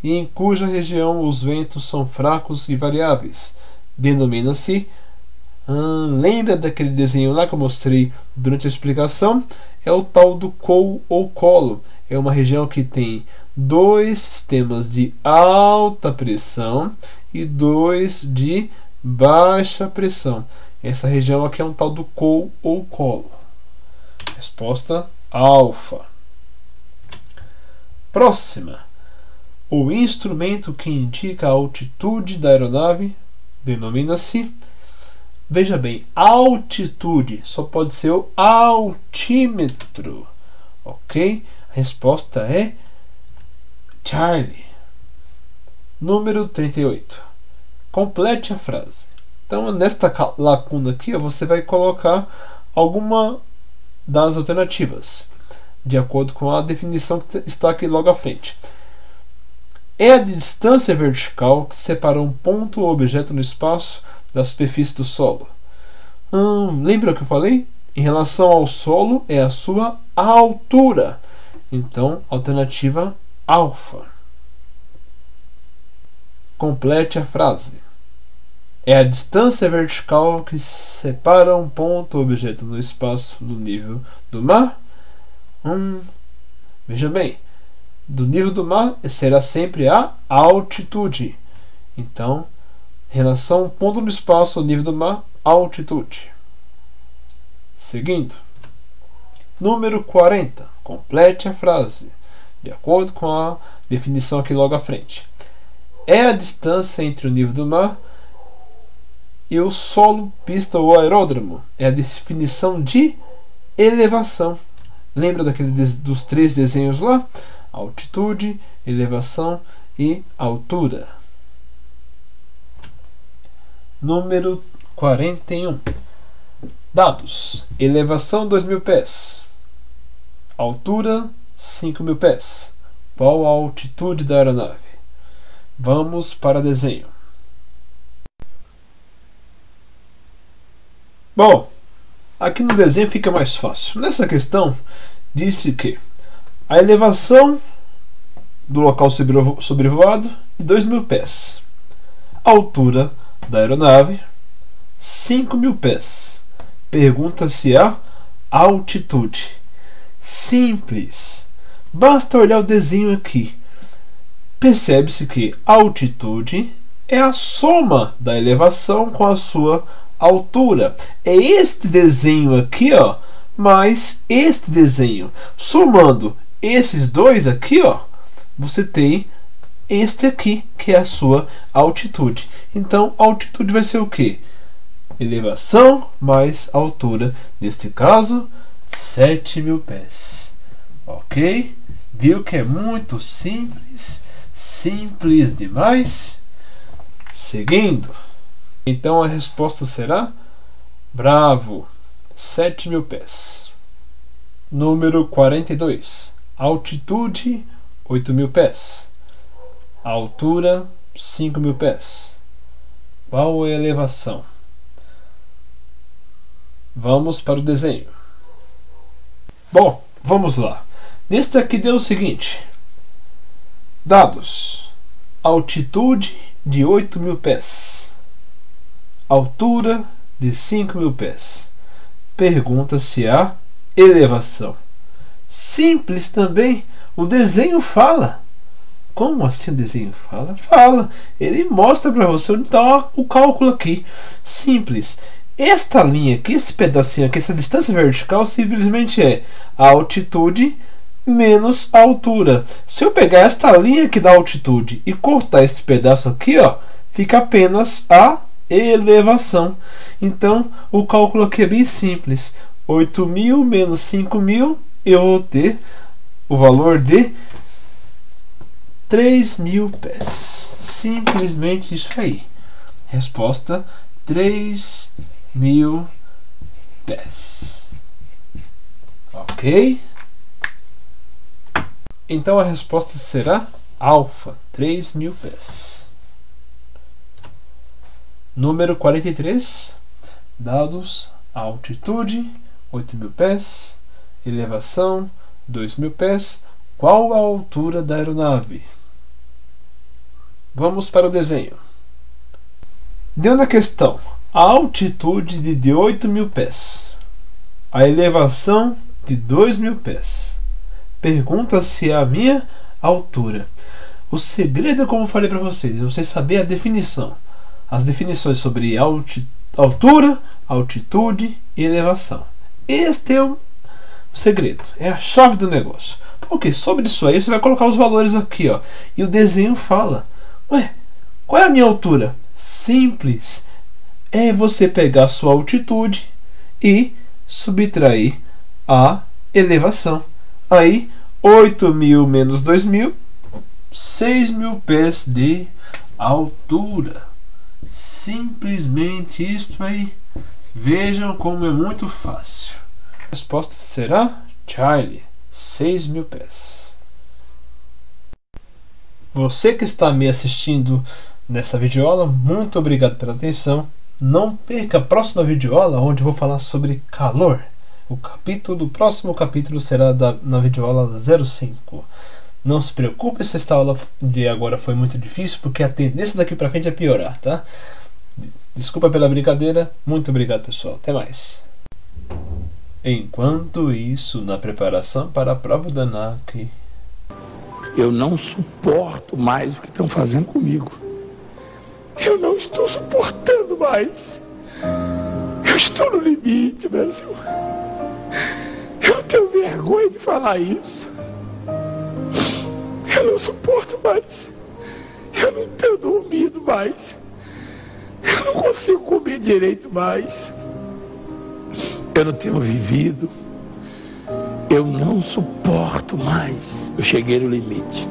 e em cuja região os ventos são fracos e variáveis. Denomina-se... lembra daquele desenho lá que eu mostrei durante a explicação? É o tal do cou ou colo. É uma região que tem 2 sistemas de alta pressão e 2 de baixa pressão. Essa região aqui é um tal do cou ou colo. Resposta alfa. Próxima. O instrumento que indica a altitude da aeronave denomina-se... Veja bem, altitude só pode ser o altímetro. Ok? A resposta é Charlie. Número 38. Complete a frase. Então, nesta lacuna aqui, você vai colocar alguma das alternativas, de acordo com a definição que está aqui logo à frente. É a distância vertical que separa um ponto ou objeto no espaço da superfície do solo. Lembra o que eu falei? Em relação ao solo, é a sua altura. Então, alternativa alfa. Complete a frase. É a distância vertical que separa um ponto ou objeto no espaço do nível do mar? Veja bem, do nível do mar será sempre a altitude. Então, relação ponto no espaço ao nível do mar, altitude. Seguindo. Número 40. Complete a frase, de acordo com a definição aqui logo à frente. É a distância entre o nível do mar e o solo, pista ou aeródromo. É a definição de elevação. Lembra dos 3 desenhos lá? Altitude, elevação e altura. Número 41. Dados. Elevação 2.000 pés. Altura 5.000 pés. Qual a altitude da aeronave? Vamos para desenho. Bom, aqui no desenho fica mais fácil. Nessa questão, disse que a elevação do local sobrevoado é 2.000 pés. A altura da aeronave, 5.000 pés. Pergunta-se a altitude. Simples. Basta olhar o desenho aqui. Percebe-se que a altitude é a soma da elevação com a sua altura. É este desenho aqui, ó, mais este desenho. Somando esses dois aqui, ó, você tem este aqui, que é a sua altitude. Então, a altitude vai ser o quê? Elevação mais altura. Neste caso, 7.000 pés. Ok? Viu que é muito simples? Simples demais? Seguindo. Então, a resposta será bravo. 7.000 pés. Número 42. Altitude, 8.000 pés. Altura, 5.000 pés. Qual é a elevação? Vamos para o desenho. Bom, vamos lá. Neste aqui deu o seguinte. Dados. Altitude de 8.000 pés. Altura de 5.000 pés. Pergunta-se a elevação. Simples também. O desenho fala. Como assim o desenho fala? Fala. Ele mostra para você onde está o cálculo aqui. Simples. Esta linha aqui, esse pedacinho aqui, essa distância vertical, simplesmente é a altitude menos a altura. Se eu pegar esta linha aqui da altitude e cortar esse pedaço aqui, ó, fica apenas a elevação. Então, o cálculo aqui é bem simples. 8.000 menos 5.000, eu vou ter o valor de 3.000 pés. Simplesmente isso aí. Resposta: 3.000 pés. Ok? Então a resposta será alfa, 3.000 pés. Número 43. Dados. Altitude, 8.000 pés. Elevação, 2.000 pés. Qual a altura da aeronave? Vamos para o desenho. Deu na questão a altitude de 8.000 pés, a elevação de 2.000 pés. Pergunta-se a minha altura. O segredo é, como eu falei para vocês, você saber a definição. As definições sobre altura, altitude e elevação. Este é o segredo, é a chave do negócio. Porque sobre isso aí você vai colocar os valores aqui, ó, e o desenho fala: ué, qual é a minha altura? Simples. É você pegar a sua altitude e subtrair a elevação. Aí, 8.000 menos 2.000, 6.000 pés de altura. Simplesmente isto aí. Vejam como é muito fácil. A resposta será Charlie, 6.000 pés. Você que está me assistindo nessa videoaula, muito obrigado pela atenção. Não perca a próxima videoaula, onde eu vou falar sobre calor. O próximo capítulo será na videoaula 05. Não se preocupe se esta aula de agora foi muito difícil, porque a tendência daqui para frente é piorar, tá? Desculpa pela brincadeira. Muito obrigado, pessoal. Até mais. Enquanto isso, na preparação para a prova da ANAC... Eu não suporto mais o que estão fazendo comigo. Eu não estou suportando mais. Eu estou no limite, Brasil. Eu tenho vergonha de falar isso. Eu não suporto mais. Eu não tenho dormido mais. Eu não consigo comer direito mais. Eu não tenho vivido. Eu não suporto mais. Eu cheguei no limite.